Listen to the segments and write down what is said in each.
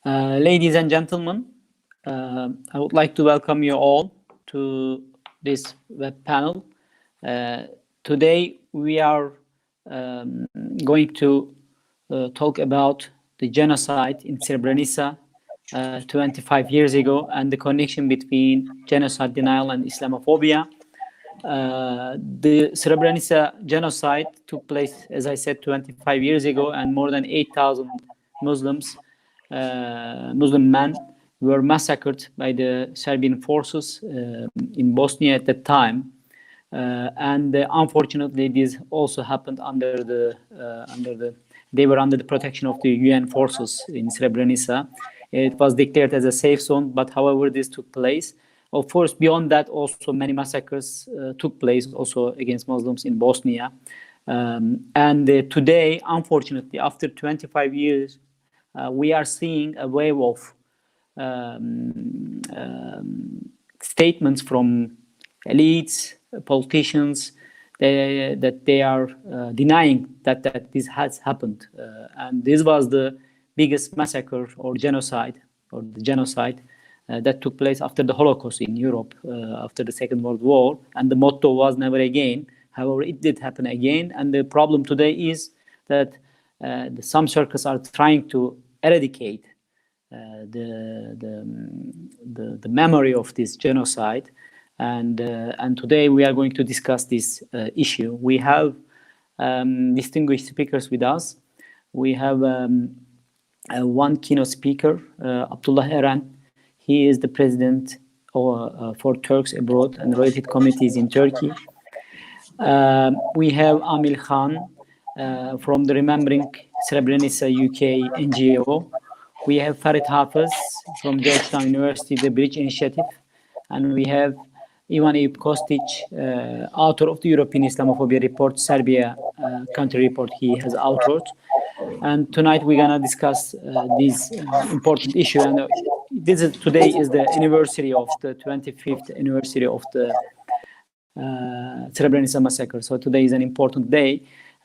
Ladies and gentlemen, I would like to welcome you all to this web panel. Today we are going to talk about the genocide in Srebrenica 25 years ago and the connection between genocide denial and Islamophobia. The Srebrenica genocide took place, as I said, 25 years ago, and more than 8,000 Muslims, Muslim men, were massacred by the Serbian forces in Bosnia at that time. And unfortunately, this also happened they were under the protection of the UN forces in Srebrenica. It was declared as a safe zone, but however, this took place. Of course, beyond that, also many massacres took place also against Muslims in Bosnia. Today, unfortunately, after 25 years, we are seeing a wave of statements from elites, politicians, that they are denying that this has happened. And this was the biggest massacre or genocide, that took place after the Holocaust in Europe, after the Second World War. And the motto was never again. However, it did happen again. And the problem today is that some circles are trying to eradicate the memory of this genocide. And today we are going to discuss this issue. We have distinguished speakers with us. We have one keynote speaker, Abdullah Eren. He is the president for Turks abroad and related committees in Turkey. We have Amil Khan from the Remembering Srebrenica UK NGO. We have Farid Hafez from Georgetown University, the Bridge Initiative. And we have Ejub Kostić, author of the European Islamophobia report, Serbia country report he has authored. And tonight we're gonna discuss this important issue. And today is the anniversary of the 25th anniversary of the Srebrenica massacre. So today is an important day.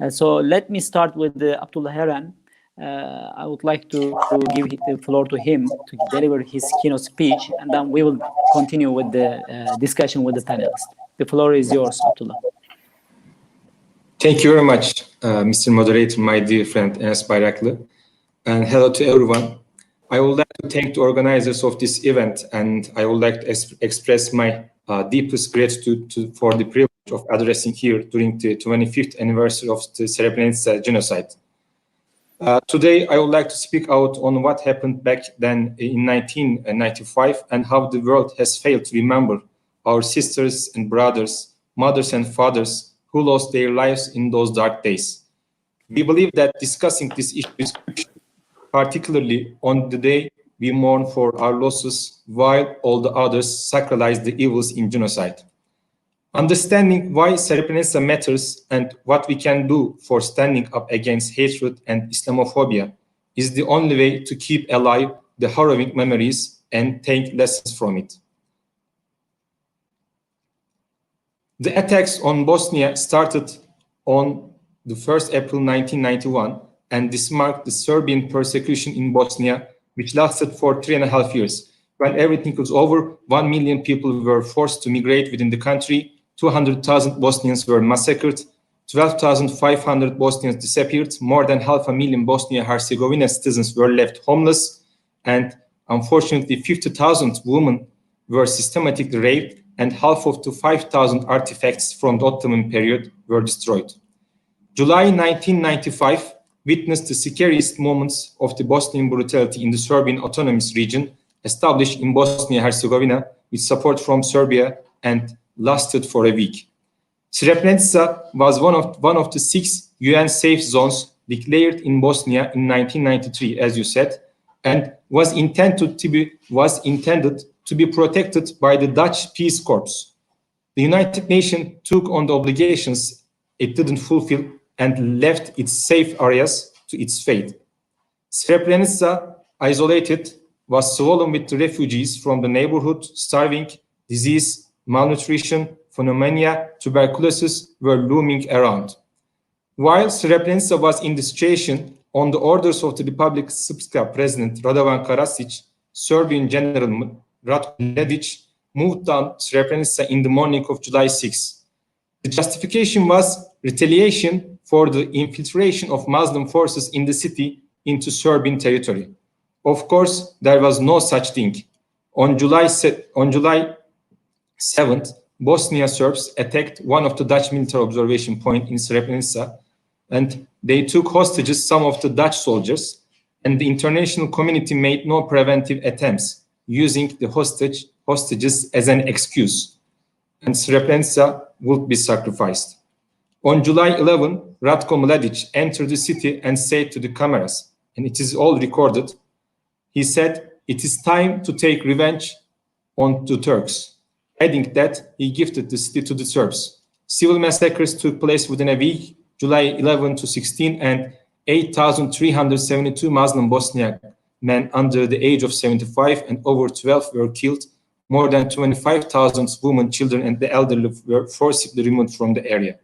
So let me start with Abdullah Eren. I would like to give the floor to him to deliver his keynote speech, and then we will continue with the discussion with the panelists. The floor is yours, Abdullah. Thank you very much, Mr. Moderator, my dear friend Enes Bayraklı, and hello to everyone. I would like to thank the organizers of this event, and I would like to express my deepest gratitude for the privilege of addressing here during the 25th anniversary of the Srebrenica genocide. Today, I would like to speak out on what happened back then in 1995 and how the world has failed to remember our sisters and brothers, mothers and fathers who lost their lives in those dark days. We believe that discussing this issue is crucial, particularly on the day we mourn for our losses while all the others sacralize the evils in genocide. Understanding why Srebrenica matters and what we can do for standing up against hatred and Islamophobia is the only way to keep alive the harrowing memories and take lessons from it. The attacks on Bosnia started on the 1st April 1991, and this marked the Serbian persecution in Bosnia, which lasted for 3.5 years. When everything was over, 1 million people were forced to migrate within the country. 200,000 Bosnians were massacred, 12,500 Bosnians disappeared, more than 500,000 Bosnia-Herzegovina citizens were left homeless, and unfortunately 50,000 women were systematically raped, and half of the 5,000 artifacts from the Ottoman period were destroyed. July 1995 witnessed the scariest moments of the Bosnian brutality in the Serbian autonomous region, established in Bosnia-Herzegovina with support from Serbia and lasted for a week. Srebrenica was one of the 6 UN safe zones declared in Bosnia in 1993, as you said, and was intended to be protected by the Dutch Peace Corps. The United Nations took on the obligations it didn't fulfill and left its safe areas to its fate. Srebrenica, isolated, was swollen with the refugees from the neighborhood, starving, disease, malnutrition, pneumonia, tuberculosis were looming around. While Srebrenica was in this situation, on the orders of the Republic Srpska President Radovan Karadzic, Serbian General Ratko Mladic moved down Srebrenica in the morning of July 6. The justification was retaliation for the infiltration of Muslim forces in the city into Serbian territory. Of course, there was no such thing. On July 7th, Bosnia Serbs attacked one of the Dutch military observation points in Srebrenica, and they took hostages some of the Dutch soldiers, and the international community made no preventive attempts, using the hostages as an excuse, and Srebrenica would be sacrificed. On July 11, Ratko Mladic entered the city and said to the cameras, and it is all recorded, he said, "It is time to take revenge on the Turks," adding that he gifted the city to the Serbs. Civil massacres took place within a week, July 11 to 16, and 8,372 Muslim Bosniak men under the age of 75 and over 12 were killed. More than 25,000 women, children, and the elderly were forcibly removed from the area.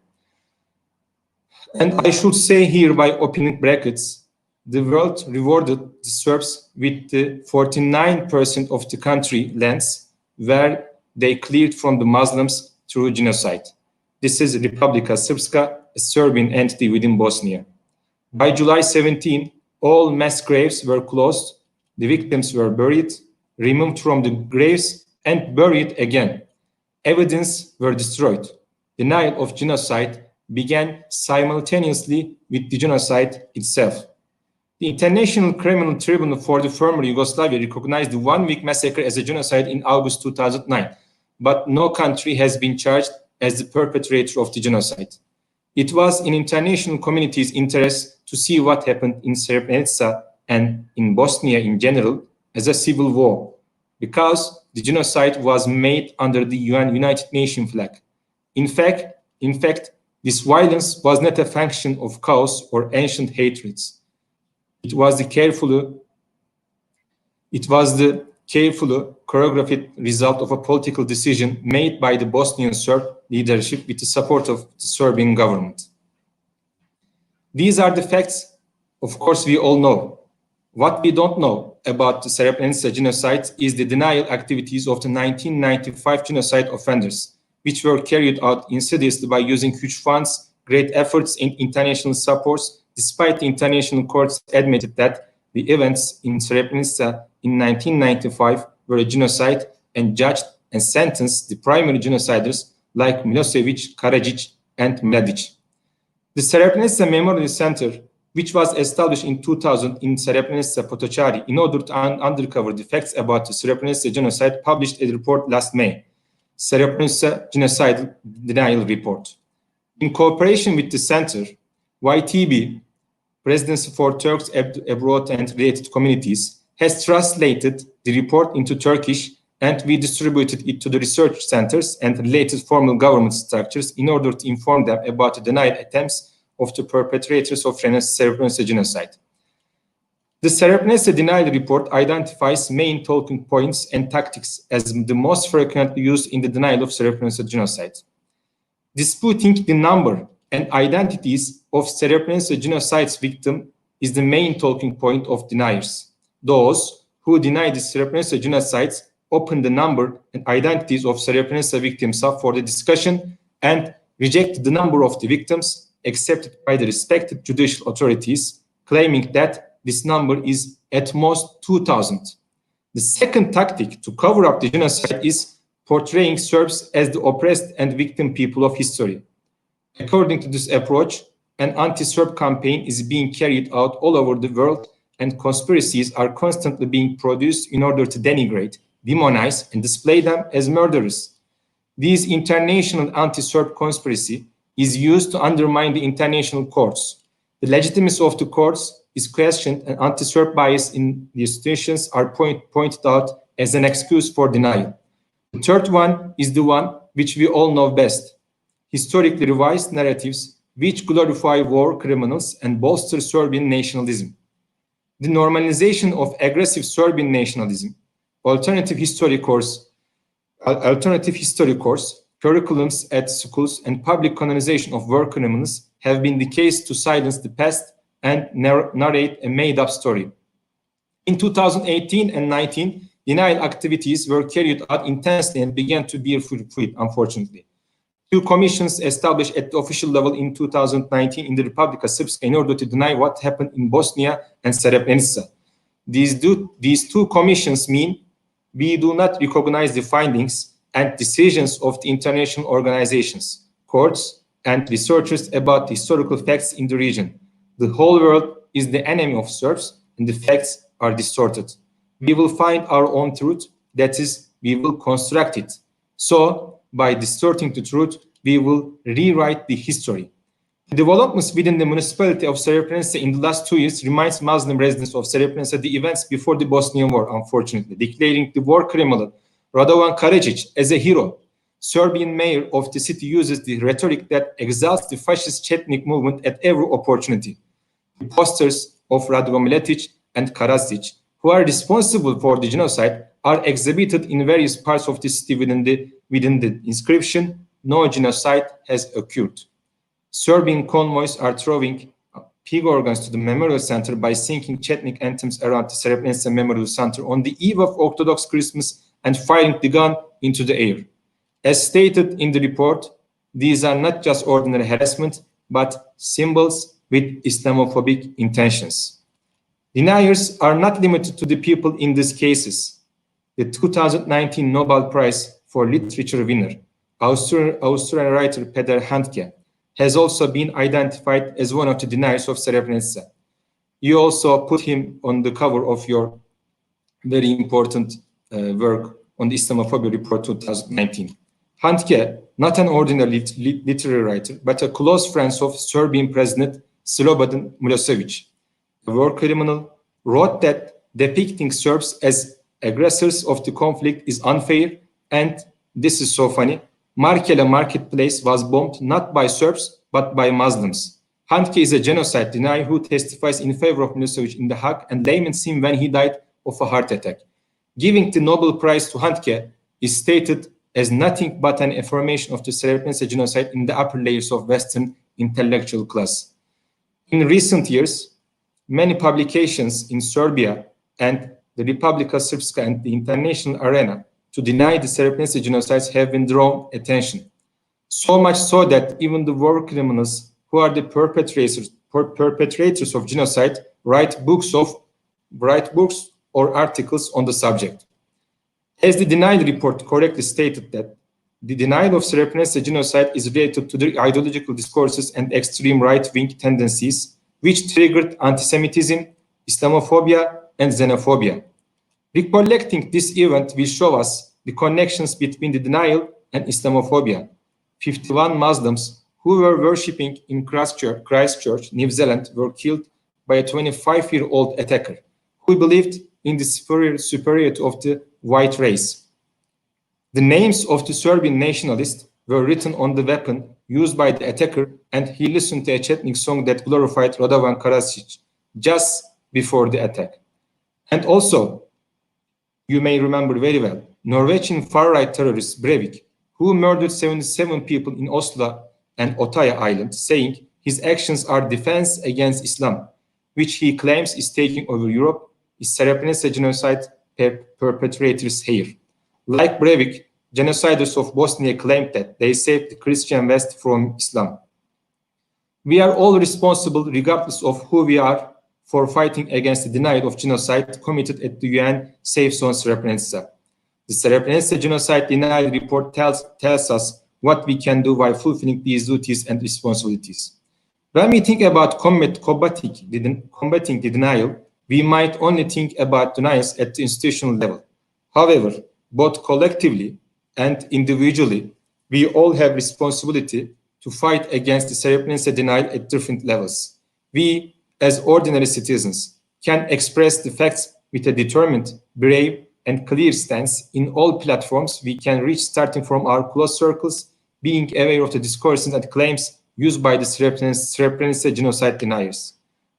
And I should say here, by opening brackets, the world rewarded the Serbs with the 49% of the country lands where they cleared from the Muslims through genocide. This is Republika Srpska, a Serbian entity within Bosnia. By July 17, all mass graves were closed, the victims were buried, removed from the graves, and buried again. Evidence were destroyed. Denial of genocide began simultaneously with the genocide itself. The International Criminal Tribunal for the former Yugoslavia recognized the one-week massacre as a genocide in August 2009, but no country has been charged as the perpetrator of the genocide. It was in international community's interest to see what happened in Srebrenica and in Bosnia in general as a civil war, because the genocide was made under the United Nations flag. In fact, this violence was not a function of chaos or ancient hatreds. It was the carefully choreographed result of a political decision made by the Bosnian Serb leadership with the support of the Serbian government. These are the facts, of course, we all know. What we don't know about the Srebrenica genocide is the denial activities of the 1995 genocide offenders, which were carried out insidiously by using huge funds, great efforts, and international supports, despite the international courts admitted that the events in Srebrenica in 1995 were a genocide, and judged and sentenced the primary genociders like Milosevic, Karadzic, and Mladic. The Srebrenica Memorial Center, which was established in 2000 in Srebrenica, Potocari, in order to uncover the facts about the Srebrenica genocide, published a report last May, Srebrenica Genocide Denial Report. In cooperation with the center, YTB, Presidency for Turks Abroad and Related Communities, has translated the report into Turkish, and we distributed it to the research centers and related formal government structures in order to inform them about the denied attempts of the perpetrators of Srebrenica genocide. The Srebrenica Denial Report identifies main talking points and tactics as the most frequently used in the denial of Srebrenica genocide. Disputing the number and identities of Srebrenica genocide's victim is the main talking point of deniers. Those who deny the Srebrenica genocides open the number and identities of Srebrenica victims up for the discussion and reject the number of the victims accepted by the respected judicial authorities, claiming that this number is at most 2,000. The second tactic to cover up the genocide is portraying Serbs as the oppressed and victim people of history. According to this approach, an anti-Serb campaign is being carried out all over the world, and conspiracies are constantly being produced in order to denigrate, demonize, and display them as murderers. This international anti-Serb conspiracy is used to undermine the international courts. The legitimacy of the courts is questioned, and anti-Serb bias in the institutions are pointed out as an excuse for denial. The third one is the one which we all know best: historically revised narratives which glorify war criminals and bolster Serbian nationalism. The normalization of aggressive Serbian nationalism, alternative history course, curriculums at schools, and public canonization of war criminals have been the case to silence the past and narrate a made-up story. In 2018 and 19, denial activities were carried out intensely and began to bear fruit, unfortunately. Two commissions established at the official level in 2019 in the Republika Srpska in order to deny what happened in Bosnia and Srebrenica. These two commissions mean we do not recognize the findings and decisions of the international organizations, courts, and researchers about the historical facts in the region. The whole world is the enemy of Serbs, and the facts are distorted. We will find our own truth, that is, we will construct it. So, by distorting the truth, we will rewrite the history. The developments within the municipality of Srebrenica in the last 2 years reminds Muslim residents of Srebrenica the events before the Bosnian War, unfortunately, declaring the war criminal Radovan Karadzic as a hero. Serbian mayor of the city uses the rhetoric that exalts the fascist Chetnik movement at every opportunity. The posters of Radovan Mladic and Karadzic, who are responsible for the genocide, are exhibited in various parts of the city within the inscription, "No genocide has occurred." Serbian convoys are throwing pig organs to the memorial center by singing Chetnik anthems around the Srebrenica Memorial Center on the eve of Orthodox Christmas and firing the gun into the air. As stated in the report, these are not just ordinary harassment, but symbols with Islamophobic intentions. Deniers are not limited to the people in these cases. The 2019 Nobel Prize for Literature winner, Austrian writer Peter Handke, has also been identified as one of the deniers of Srebrenica. You also put him on the cover of your very important work on the Islamophobia report 2019. Handke, not an ordinary literary writer, but a close friend of Serbian President Slobodan Milosevic, a war criminal, wrote that depicting Serbs as aggressors of the conflict is unfair, and this is so funny. Markele marketplace was bombed not by Serbs, but by Muslims. Handke is a genocide denier who testifies in favor of Milosevic in The Hague and laments him when he died of a heart attack. Giving the Nobel Prize to Handke is stated as nothing but an affirmation of the Srebrenica genocide in the upper layers of Western intellectual class. In recent years, many publications in Serbia and the Republika Srpska and the international arena to deny the Srebrenica genocides have been drawn attention. So much so that even the war criminals who are the perpetrators of genocide write books or articles on the subject. As the denial report correctly stated that the denial of Srebrenica genocide is related to the ideological discourses and extreme right-wing tendencies which triggered anti-Semitism, Islamophobia, and xenophobia. Recollecting this event will show us the connections between the denial and Islamophobia. 51 Muslims who were worshipping in Christchurch, New Zealand, were killed by a 25-year-old attacker who believed in the superiority of the white race. The names of the Serbian nationalists were written on the weapon used by the attacker, and he listened to a Chetnik song that glorified Radovan Karadzic just before the attack. And also, you may remember very well, Norwegian far-right terrorist Breivik, who murdered 77 people in Oslo and Otaya Island, saying his actions are defense against Islam, which he claims is taking over Europe, is Srebrenica genocide perpetrators here. Like Breivik, genociders of Bosnia claimed that they saved the Christian West from Islam. We are all responsible, regardless of who we are, for fighting against the denial of genocide committed at the UN safe zone Srebrenica. The Srebrenica genocide denial report tells us what we can do while fulfilling these duties and responsibilities. When we think about combating the denial, we might only think about denials at the institutional level. However, both collectively and individually, we all have responsibility to fight against the Srebrenica denial at different levels. We, as ordinary citizens, can express the facts with a determined, brave, and clear stance in all platforms we can reach, starting from our close circles, being aware of the discourses and claims used by the Srebrenica genocide deniers.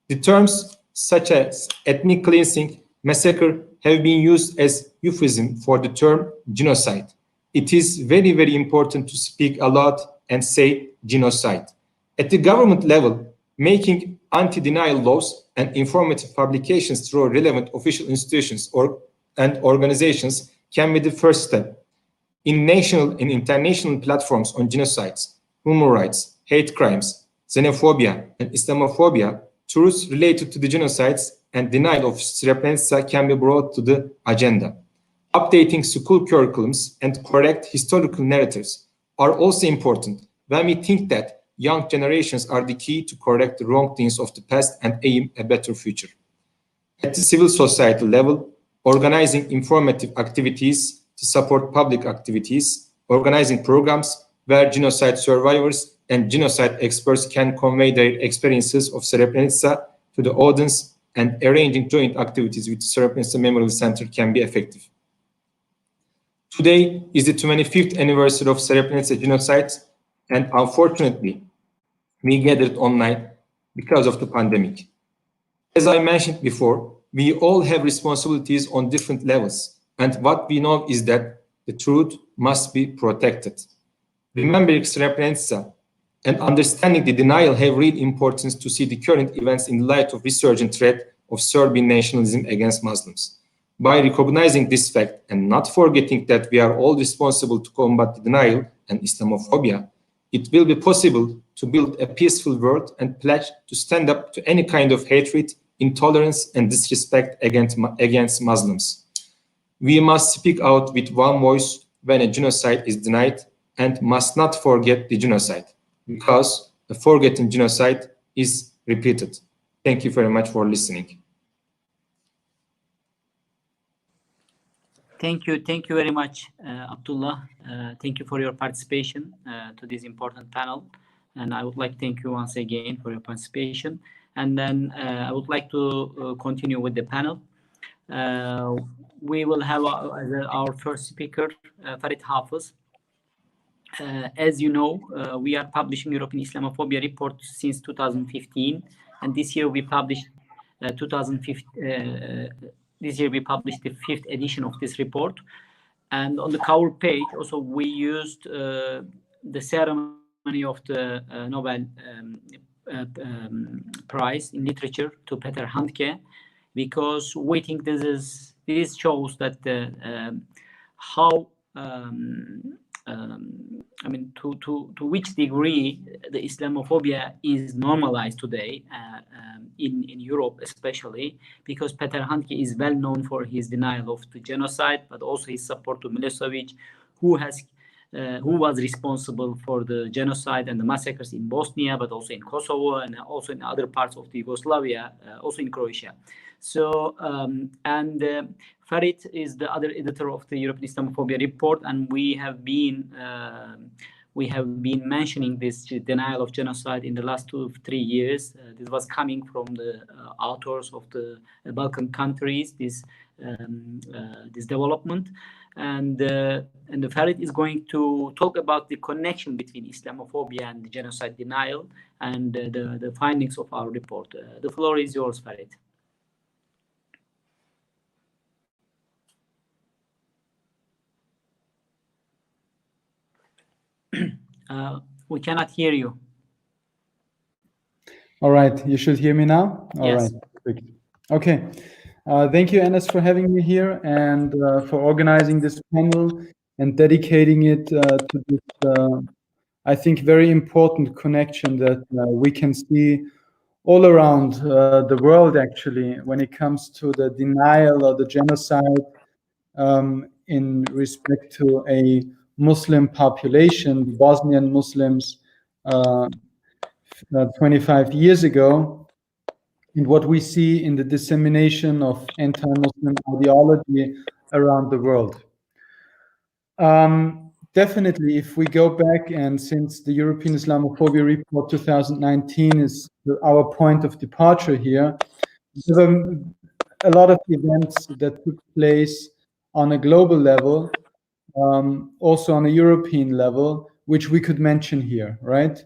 The terms such as ethnic cleansing, massacre have been used as euphemism for the term genocide. It is very, very important to speak a lot and say genocide. At the government level, making anti-denial laws and informative publications through relevant official institutions and organizations can be the first step. In national and international platforms on genocides, human rights, hate crimes, xenophobia, and Islamophobia, truths related to the genocides and denial of Srebrenica can be brought to the agenda. Updating school curriculums and correct historical narratives are also important when we think that young generations are the key to correct the wrongdoings of the past and aim a better future. At the civil society level, organizing informative activities to support public activities, organizing programs where genocide survivors and genocide experts can convey their experiences of Srebrenica to the audience, and arranging joint activities with the Srebrenica Memorial Center can be effective. Today is the 25th anniversary of Srebrenica genocide, and unfortunately, we gathered online because of the pandemic. As I mentioned before, we all have responsibilities on different levels, and what we know is that the truth must be protected. Remembering Srebrenica and understanding the denial have real importance to see the current events in light of resurgent threat of Serbian nationalism against Muslims. By recognizing this fact and not forgetting that we are all responsible to combat the denial and Islamophobia, it will be possible to build a peaceful world and pledge to stand up to any kind of hatred, intolerance, and disrespect against Muslims. We must speak out with one voice when a genocide is denied and must not forget the genocide, because a forgotten genocide is repeated. Thank you very much for listening. Thank you very much, Abdullah. Thank you for your participation to this important panel. And I would like to thank you once again for your participation. And then I would like to continue with the panel. We will have our first speaker, Farid Hafez. As you know, we are publishing European Islamophobia report since 2015, and this year we published This year we published the 5th edition of this report, and on the cover page also we used the ceremony of the Nobel Prize in Literature to Peter Handke, because we think this shows that how I mean, to which degree the Islamophobia is normalized today in Europe, especially because Peter Handke is well known for his denial of the genocide, but also his support to Milosevic, who was responsible for the genocide and the massacres in Bosnia, but also in Kosovo and also in other parts of the Yugoslavia, also in Croatia. So, Farid is the other editor of the European Islamophobia report, and we have been mentioning this denial of genocide in the last 2 to 3 years. This was coming from the authors of the Balkan countries, this development, and Farid is going to talk about the connection between Islamophobia and the genocide denial and the findings of our report. The floor is yours, Farid. We cannot hear you. All right, you should hear me now? All yes. Right. Perfect. Okay. Thank you, Enes, for having me here and for organizing this panel and dedicating it to this, I think, very important connection that we can see all around the world, actually, when it comes to the denial or the genocide in respect to a Muslim population, the Bosnian Muslims, 25 years ago, and what we see in the dissemination of anti-Muslim ideology around the world. Definitely, if we go back, and since the European Islamophobia Report 2019 is our point of departure here, there were a lot of events that took place on a global level, also on a European level, which we could mention here, right?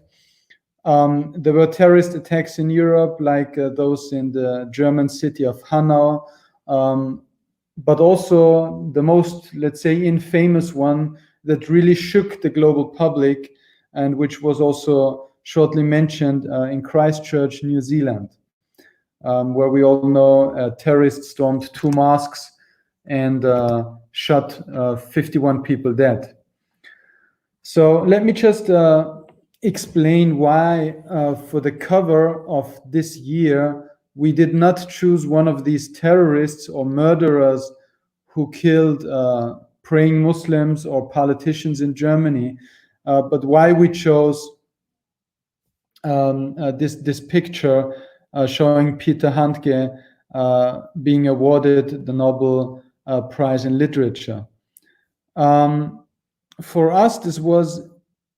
There were terrorist attacks in Europe, like those in the German city of Hanau, but also the most, let's say, infamous one that really shook the global public, and which was also shortly mentioned in Christchurch, New Zealand. where we all know terrorists stormed 2 mosques and shot 51 people dead. So let me just explain why for the cover of this year we did not choose one of these terrorists or murderers who killed praying Muslims or politicians in Germany, but why we chose this picture showing Peter Handke being awarded the Nobel Prize in Literature. For us, this was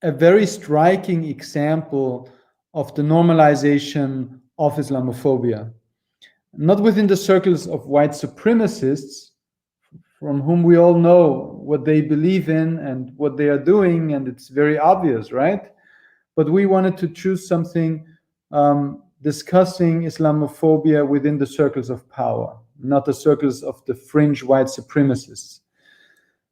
a very striking example of the normalization of Islamophobia. Not within the circles of white supremacists, from whom we all know what they believe in and what they are doing, and it's very obvious, right? But we wanted to choose something discussing Islamophobia within the circles of power, not the circles of the fringe white supremacists.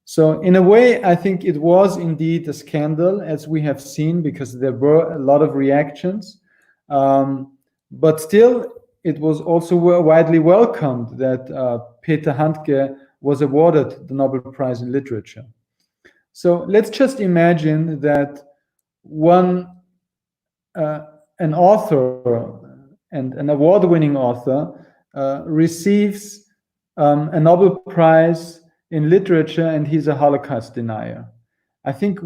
So in a way, I think it was indeed a scandal, as we have seen, because there were a lot of reactions. But still, it was also widely welcomed that Peter Handke was awarded the Nobel Prize in Literature. So let's just imagine that an author and an award-winning author receives a Nobel Prize in literature, and he's a Holocaust denier. I think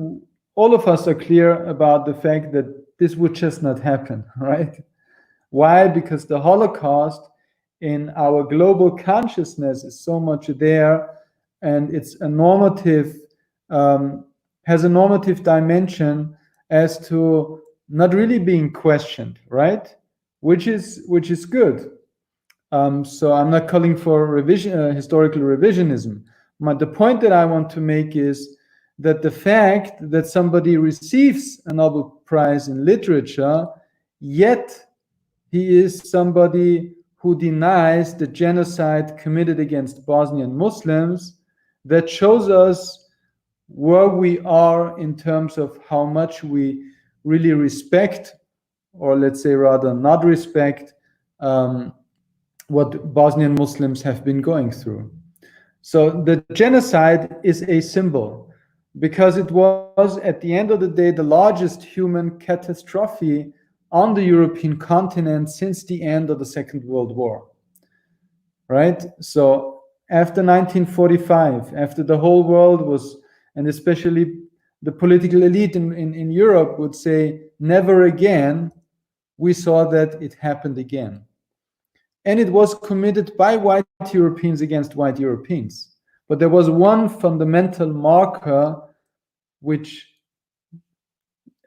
all of us are clear about the fact that this would just not happen, right? Why? Because the Holocaust in our global consciousness is so much there, and it's a normative, has a normative dimension as to not really being questioned, right? Which is good. So I'm not calling for historical revisionism. But the point that I want to make is that the fact that somebody receives a Nobel Prize in literature, yet he is somebody who denies the genocide committed against Bosnian Muslims, that shows us where we are in terms of how much we really respect, or let's say rather not respect, what Bosnian Muslims have been going through. So the genocide is a symbol, because it was, at the end of the day, the largest human catastrophe on the European continent since the end of the Second World War, right? So after 1945, after the whole world was, and especially the political elite in Europe would say, never again, we saw that it happened again. And it was committed by white Europeans against white Europeans. But there was one fundamental marker which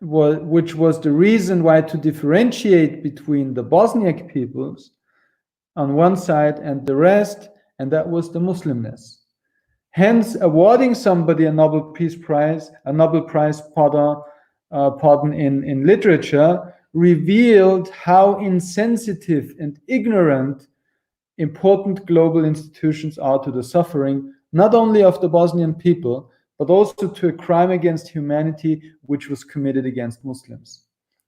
was the reason why to differentiate between the Bosniak peoples on one side and the rest, and that was the Muslimness. Hence, awarding somebody a Nobel Peace Prize, a Nobel Prize, in literature, revealed how insensitive and ignorant important global institutions are to the suffering, not only of the Bosnian people, but also to a crime against humanity which was committed against Muslims.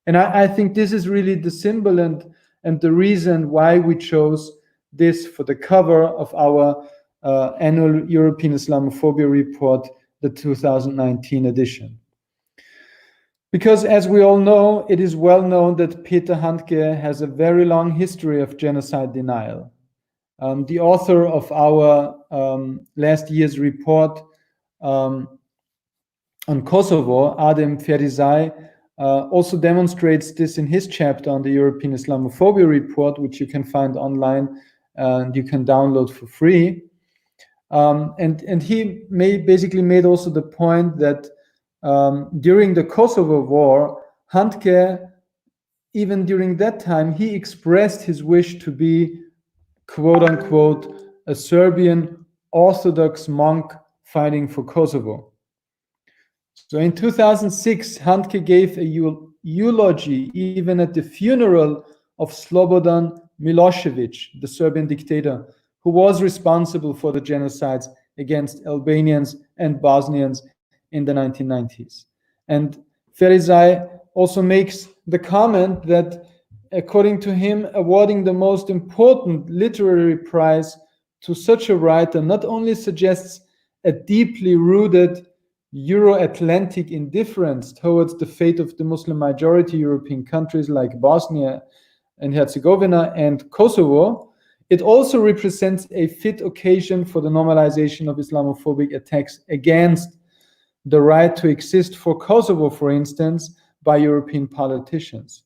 And I think this is really the symbol and the reason why we chose this for the cover of our annual European Islamophobia report, the 2019 edition. Because as we all know, it is well known that Peter Handke has a very long history of genocide denial. The author of our last year's report on Kosovo, Adem Ferizaj, also demonstrates this in his chapter on the European Islamophobia report, which you can find online and you can download for free. And he basically made also the point that during the Kosovo War, Handke, even during that time, he expressed his wish to be, quote unquote, a Serbian Orthodox monk fighting for Kosovo. So in 2006, Handke gave a eulogy even at the funeral of Slobodan Milosevic, the Serbian dictator, who was responsible for the genocides against Albanians and Bosnians in the 1990s. And Ferizaj also makes the comment that according to him, awarding the most important literary prize to such a writer not only suggests a deeply rooted Euro-Atlantic indifference towards the fate of the Muslim majority European countries like Bosnia and Herzegovina and Kosovo, it also represents a fit occasion for the normalization of Islamophobic attacks against the right to exist for Kosovo, for instance, by European politicians.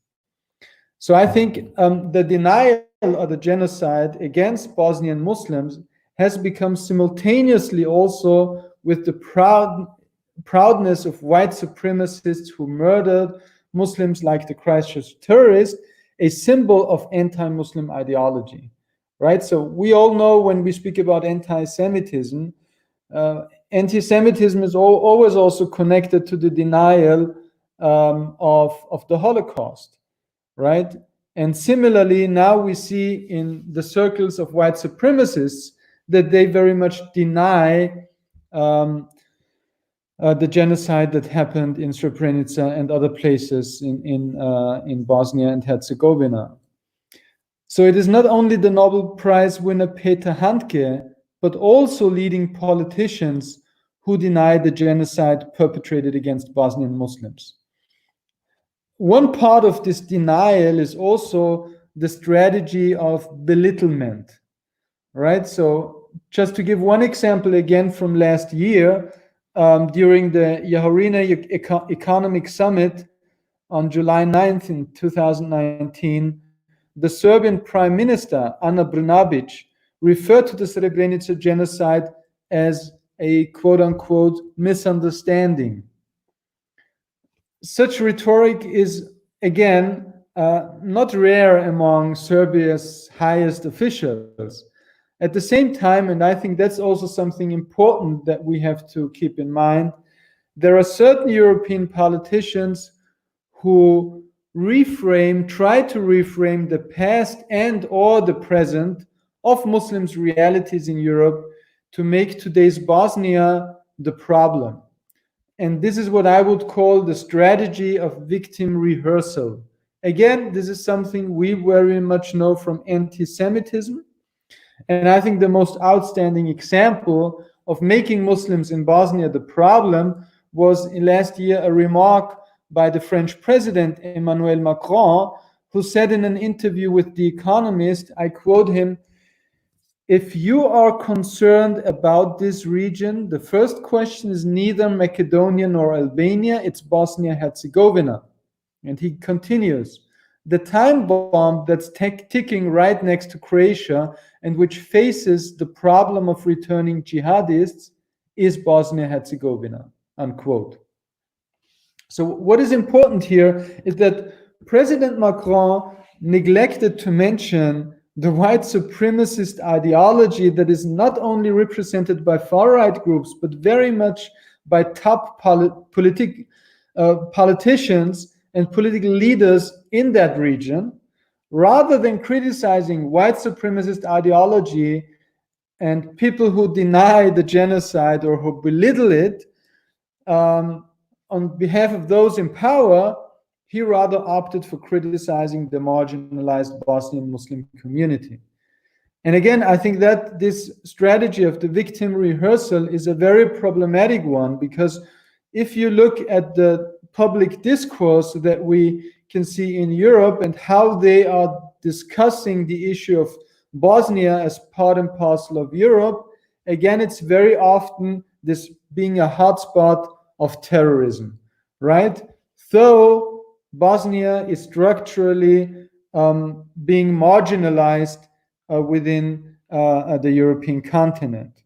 So I think the denial of the genocide against Bosnian Muslims has become simultaneously also with the proudness of white supremacists who murdered Muslims like the Christchurch terrorists, a symbol of anti-Muslim ideology, right? So we all know when we speak about anti-Semitism, anti-Semitism is always also connected to the denial of the Holocaust, right? And similarly, now we see in the circles of white supremacists that they very much deny the genocide that happened in Srebrenica and other places in Bosnia and Herzegovina. So it is not only the Nobel Prize winner Peter Handke, but also leading politicians who deny the genocide perpetrated against Bosnian Muslims. One part of this denial is also the strategy of belittlement, right? So just to give one example again from last year, during the Yahorina Economic Summit on July 9th in 2019, the Serbian Prime Minister, Ana Brnabić, referred to the Srebrenica genocide as a quote-unquote misunderstanding. Such rhetoric is, again, not rare among Serbia's highest officials. At the same time, and I think that's also something important that we have to keep in mind, there are certain European politicians who try to reframe the past and or the present of Muslims' realities in Europe to make today's Bosnia the problem. And this is what I would call the strategy of victim rehearsal. Again, this is something we very much know from anti-Semitism. And I think the most outstanding example of making Muslims in Bosnia the problem was last year a remark by the French president, Emmanuel Macron, who said in an interview with The Economist, I quote him, "If you are concerned about this region, the first question is neither Macedonia nor Albania, it's Bosnia-Herzegovina." And he continues, "The time bomb that's ticking right next to Croatia and which faces the problem of returning jihadists is Bosnia-Herzegovina," unquote. So what is important here is that President Macron neglected to mention the white supremacist ideology that is not only represented by far-right groups, but very much by top politicians and political leaders in that region, rather than criticizing white supremacist ideology and people who deny the genocide or who belittle it. On behalf of those in power, he rather opted for criticizing the marginalized Bosnian Muslim community. And again, I think that this strategy of the victim rehearsal is a very problematic one, because if you look at the public discourse that we can see in Europe and how they are discussing the issue of Bosnia as part and parcel of Europe, again, it's very often this being a hotspot of terrorism, right? Though Bosnia is structurally being marginalized within the European continent.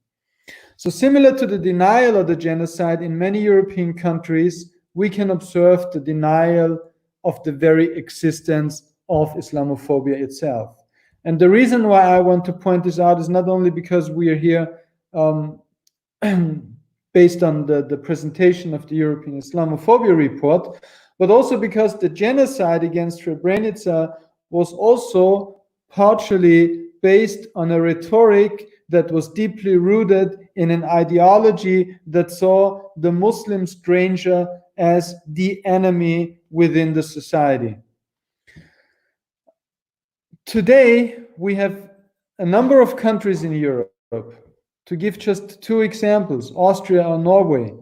So similar to the denial of the genocide in many European countries, we can observe the denial of the very existence of Islamophobia itself. And the reason why I want to point this out is not only because we are here based on the presentation of the European Islamophobia report, but also because the genocide against Srebrenica was also partially based on a rhetoric that was deeply rooted in an ideology that saw the Muslim stranger as the enemy within the society. Today, we have a number of countries in Europe. To give just two examples, Austria or Norway,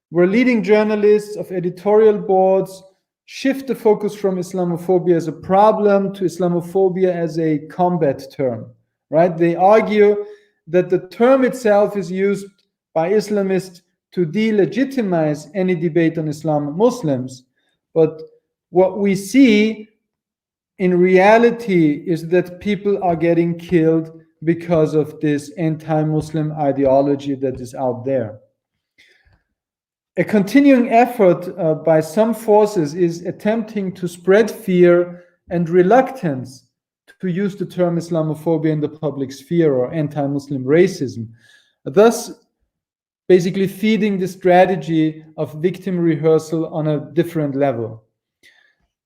where leading journalists of editorial boards shift the focus from Islamophobia as a problem to Islamophobia as a combat term, right? They argue that the term itself is used by Islamists to delegitimize any debate on Islam and Muslims. But what we see in reality is that people are getting killed because of this anti-Muslim ideology that is out there. A continuing effort by some forces is attempting to spread fear and reluctance to use the term Islamophobia in the public sphere or anti-Muslim racism, thus basically feeding the strategy of victim rehearsal on a different level.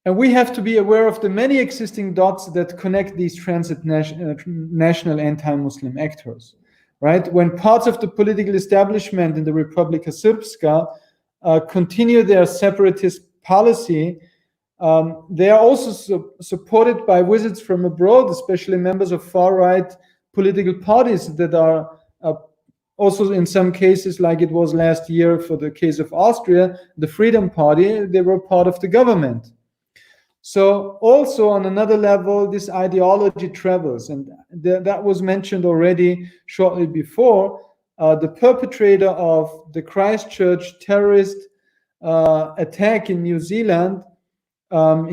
And we have to be aware of the many existing dots that connect these transnational anti-Muslim actors, right? When parts of the political establishment in the Republika Srpska continue their separatist policy, they are also supported by visits from abroad, especially members of far-right political parties that are also in some cases, like it was last year for the case of Austria, the Freedom Party, they were part of the government. So also on another level, this ideology travels, and that was mentioned already shortly before. The perpetrator of the Christchurch terrorist attack in New Zealand,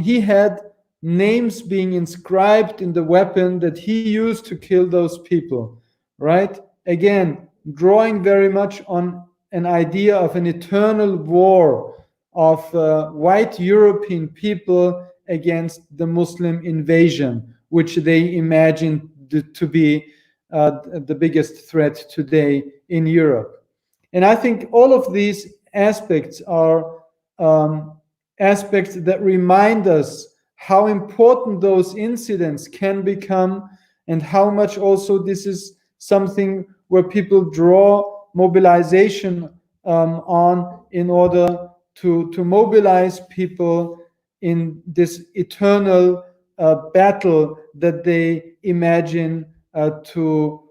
he had names being inscribed in the weapon that he used to kill those people, right? Again, drawing very much on an idea of an eternal war of white European people against the Muslim invasion, which they imagine to be the biggest threat today in Europe. And I think all of these aspects are aspects that remind us how important those incidents can become and how much also this is something where people draw mobilization on in order to mobilize people in this eternal battle that they imagine to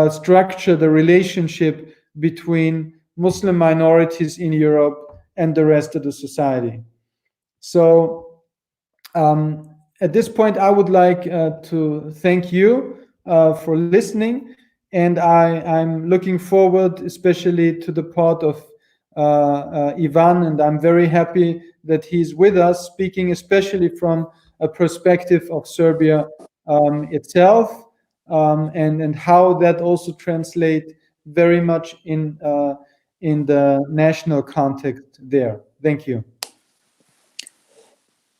structure the relationship between Muslim minorities in Europe and the rest of the society. So at this point, I would like to thank you for listening, and I'm looking forward especially to the part of Ivan, and I'm very happy that he's with us, speaking especially from a perspective of Serbia itself, and how that also translates very much in the national context there. Thank you.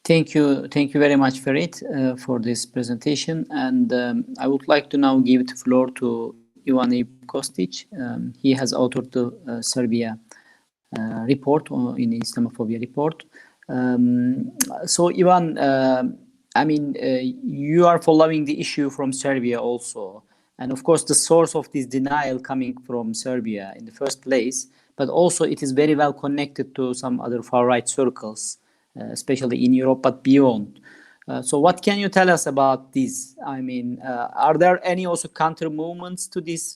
Thank you very much, Farid, for this presentation. And I would like to now give the floor to Ivan Kostić. He has authored the Serbia report in the Islamophobia report. So Ivan, I mean, you are following the issue from Serbia also, and of course the source of this denial coming from Serbia in the first place, but also it is very well connected to some other far-right circles, especially in Europe, but beyond. So what can you tell us about this? I mean, are there any also counter movements to this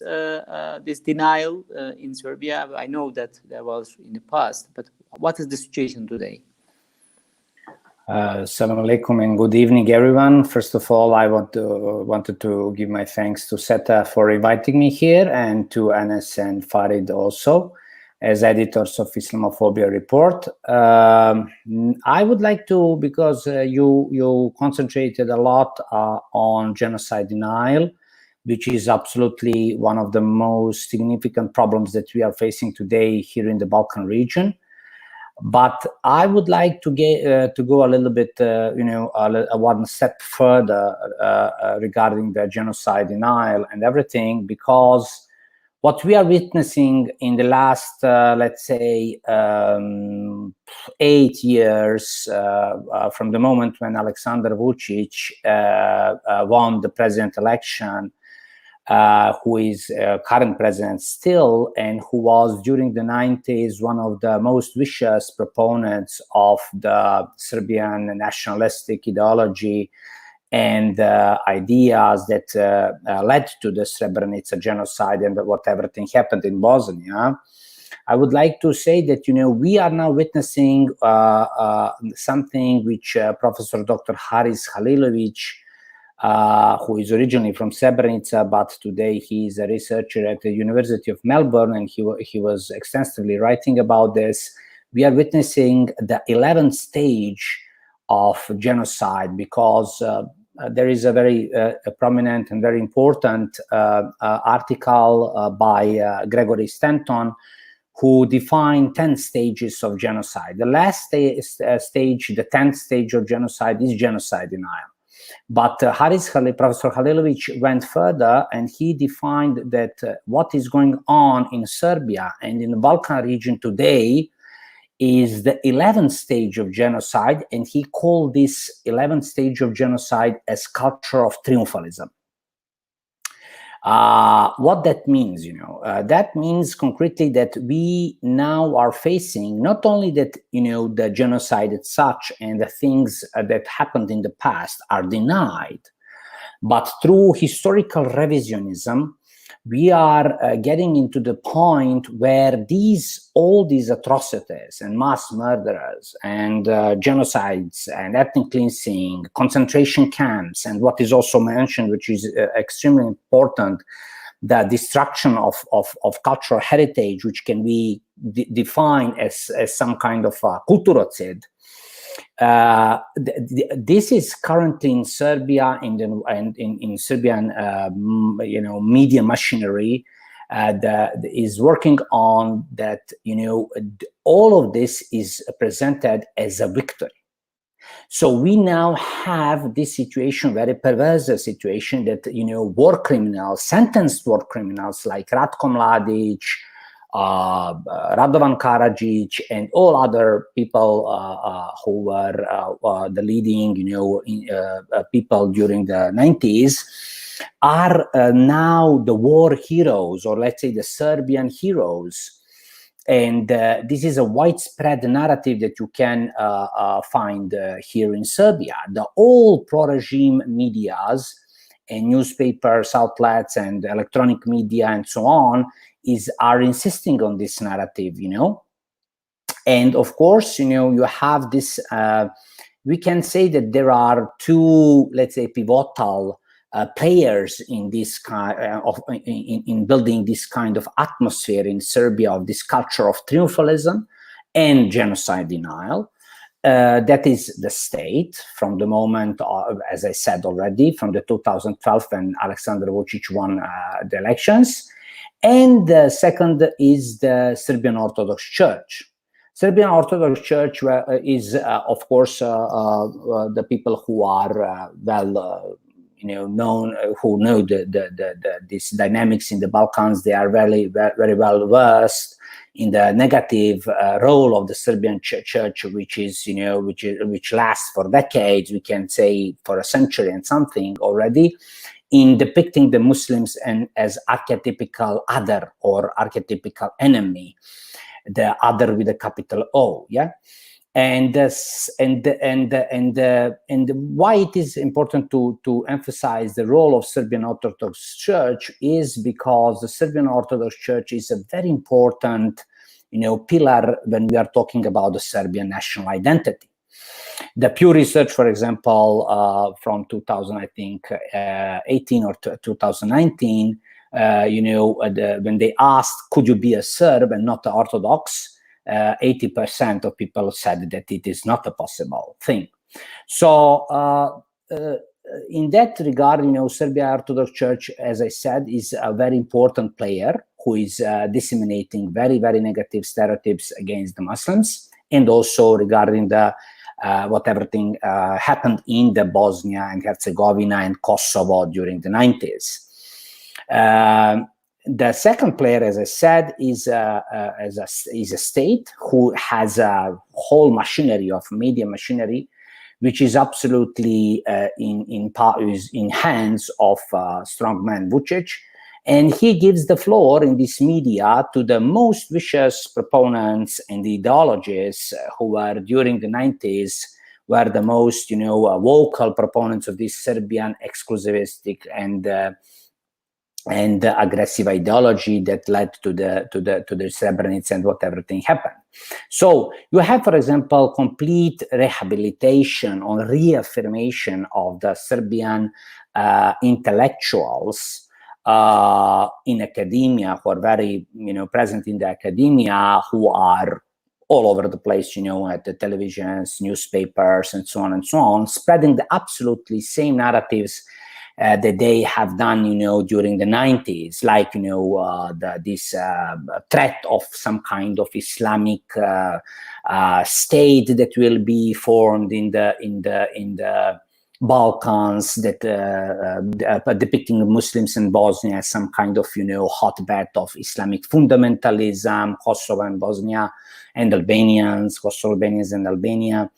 this denial in Serbia? I know that there was in the past, but what is the situation today? Assalamu alaikum and good evening, everyone. First of all, I wanted to give my thanks to SETA for inviting me here, and to Enes and Farid also as editors of Islamophobia report. I would like to, because you concentrated a lot on genocide denial, which is absolutely one of the most significant problems that we are facing today here in the Balkan region. But I would like to go a little bit, one step further regarding the genocide denial and everything, because what we are witnessing in the last, let's say, 8 years from the moment when Aleksandar Vučić won the president election, who is current president still, and who was during the 90s one of the most vicious proponents of the Serbian nationalistic ideology and ideas that led to the Srebrenica genocide and what everything happened in Bosnia, I would like to say that, we are now witnessing something which Professor Dr. Haris Halilovic, who is originally from Srebrenica, but today he is a researcher at the University of Melbourne, and he was extensively writing about this. We are witnessing the 11th stage of genocide, because there is a very prominent and very important article by Gregory Stanton, who defined 10 stages of genocide. The last stage, the 10th stage of genocide, is genocide denial. But Professor Halilovic went further, and he defined that what is going on in Serbia and in the Balkan region today is the 11th stage of genocide, and he called this 11th stage of genocide as culture of triumphalism. What that means, that means concretely that we now are facing not only that, the genocide as such and the things that happened in the past are denied, but through historical revisionism, we are getting into the point where all these atrocities and mass murderers and genocides and ethnic cleansing, concentration camps, and what is also mentioned, which is extremely important, the destruction of cultural heritage, which can be defined as some kind of kulturocid. This is currently in Serbia and in Serbian, media machinery that is working on that. All of this is presented as a victory. So we now have this situation, very perverse situation, that war criminals, sentenced war criminals like Ratko Mladic, Radovan Karadzic, and all other people who were the leading, people during the 90s, are now the war heroes, or let's say the Serbian heroes. And this is a widespread narrative that you can find here in Serbia. The all pro-regime medias and newspapers, outlets, and electronic media, and so on, are insisting on this narrative, And of course, you have this, we can say that there are two, let's say, pivotal players in this kind of, in building this kind of atmosphere in Serbia of this culture of triumphalism and genocide denial. That is the state from the moment, as I said already, from the 2012 when Aleksandar Vučić won the elections. And the second is the Serbian Orthodox Church. Serbian Orthodox Church is, of course, the people who are known, who know these dynamics in the Balkans. They are very, very well versed in the negative role of the Serbian church, which is, which lasts for decades. We can say for a century and something already, in depicting the Muslims as archetypical other or archetypical enemy, the other with a capital O, yeah. And why it is important to emphasize the role of Serbian Orthodox Church is because the Serbian Orthodox Church is a very important, pillar when we are talking about the Serbian national identity. The Pew Research, for example, from 2000, I think, 18 or 2019, when they asked, could you be a Serb and not Orthodox? 80% of people said that it is not a possible thing. So in that regard, Serbia Orthodox Church, as I said, is a very important player who is disseminating very, very negative stereotypes against the Muslims, and also regarding the what everything happened in the Bosnia and Herzegovina and Kosovo during the 90s. The second player, as I said, is a state who has a whole machinery of media machinery, which is absolutely in hands of strongman Vučić, and he gives the floor in this media to the most vicious proponents and ideologists who were during the 90s were the most, vocal proponents of this Serbian exclusivistic and aggressive ideology that led to the Srebrenica and what everything happened. So you have, for example, complete rehabilitation or reaffirmation of the Serbian intellectuals in academia, who are very, present in the academia, who are all over the place, at the televisions, newspapers, and so on, spreading the absolutely same narratives that they have done, during the 90s, like, this threat of some kind of Islamic state that will be formed in the Balkans, that depicting Muslims in Bosnia as some kind of, hotbed of Islamic fundamentalism, Kosovo and Bosnia and Albanians, Kosovo Albanians and Albania.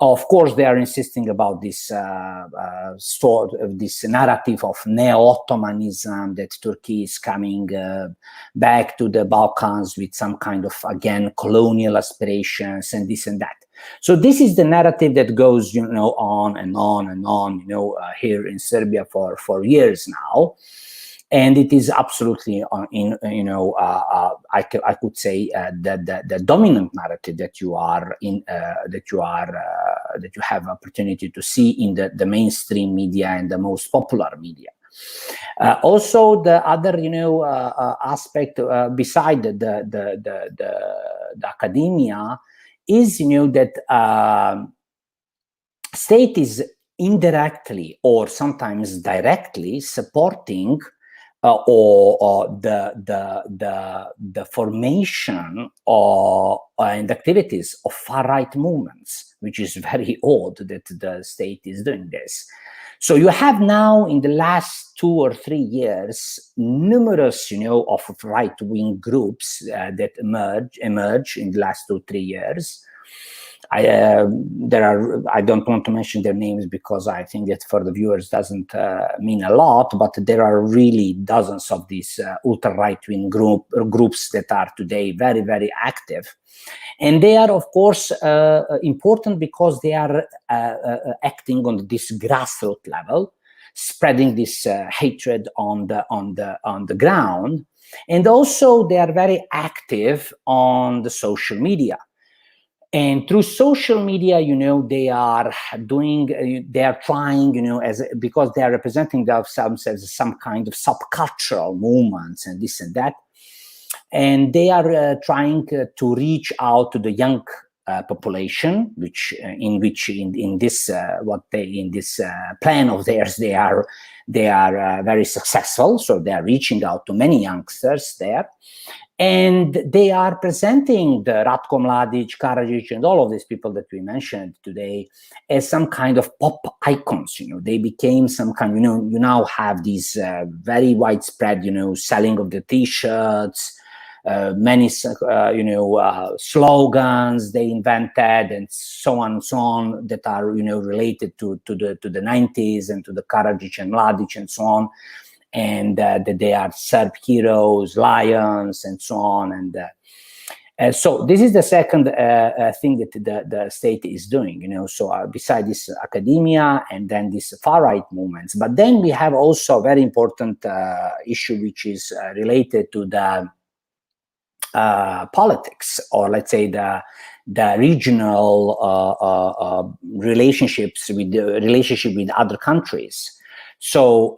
Of course, they are insisting about this this narrative of neo-Ottomanism, that Turkey is coming back to the Balkans with some kind of, again, colonial aspirations and this and that. So this is the narrative that goes, on and on and on, here in Serbia for years now. And it is absolutely, I could say, the dominant narrative that you have opportunity to see in the mainstream media and the most popular media. Also, the other, aspect beside the academia is, that state is indirectly or sometimes directly supporting the formation and activities of far-right movements, which is very odd that the state is doing this. So you have now, in the last 2 or 3 years, numerous, of right-wing groups that emerge in the last 2 or 3 years. I don't want to mention their names because I think that for the viewers doesn't mean a lot, but there are really dozens of these ultra right-wing groups that are today very, very active. And they are, of course, important because they are acting on this grassroots level, spreading this hatred on the ground. And also they are very active on the social media. And through social media, they are trying, because they are representing themselves as some kind of subcultural movements and this and that. And they are trying to reach out to the young population, in this plan of theirs, they are very successful. So they are reaching out to many youngsters there. And they are presenting the Ratko Mladic, Karadzic, and all of these people that we mentioned today as some kind of pop icons. They became some kind, you now have these very widespread, selling of the T-shirts, many, slogans they invented, and so on that are, related to the 90s and to the Karadzic and Mladic and so on. And that they are Serb heroes, lions, and so on. And so this is the second thing that the state is doing, So beside this academia and then these far-right movements. But then we have also a very important issue, which is related to the politics, or let's say the regional relationship with other countries. So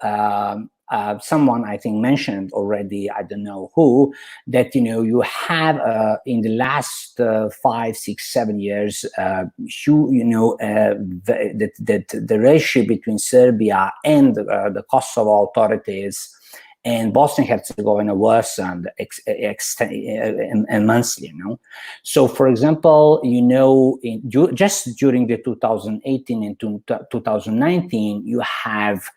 someone I think mentioned already, I don't know who, that you have in the last 5, 6, 7 years, that the relationship between Serbia and the Kosovo authorities and Bosnia and Herzegovina worsened immensely. So, for example, just during the 2018 and 2019, you have,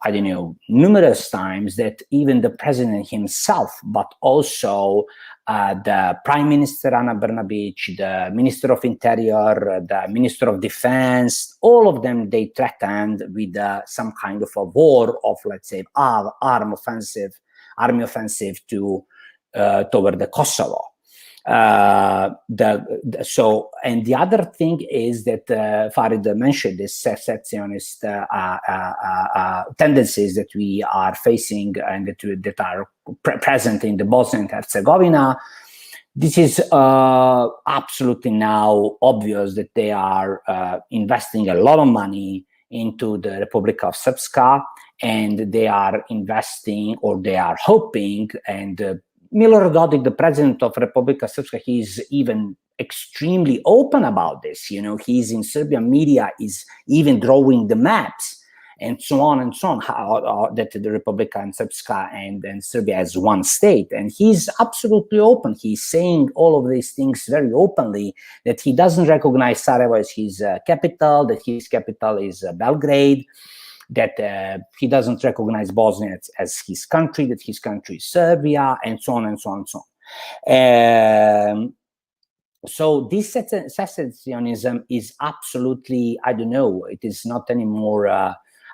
I don't know, numerous times that even the president himself, but also the Prime Minister Ana Brnabić, the Minister of Interior, the Minister of Defense, all of them, they threatened with some kind of a war of, let's say, army offensive toward the Kosovo. And the other thing is that Farid mentioned this secessionist tendencies that we are facing and that are present in the Bosnia and Herzegovina. This is absolutely now obvious that they are investing a lot of money into the Republic of Srpska, and they are investing, or they are hoping, and Milorad Dodik, the president of Republika Srpska, he is even extremely open about this. You know, he's in Serbian media, is even drawing the maps and so on and so on, how that the Republika Srpska and Serbia as one state. And he's absolutely open. He's saying all of these things very openly, that he doesn't recognize Sarajevo as his capital, that his capital is Belgrade, that he doesn't recognize Bosnia as his country, that his country is Serbia, and so on and so on and so on. So this secessionism is absolutely, I don't know, it is not anymore,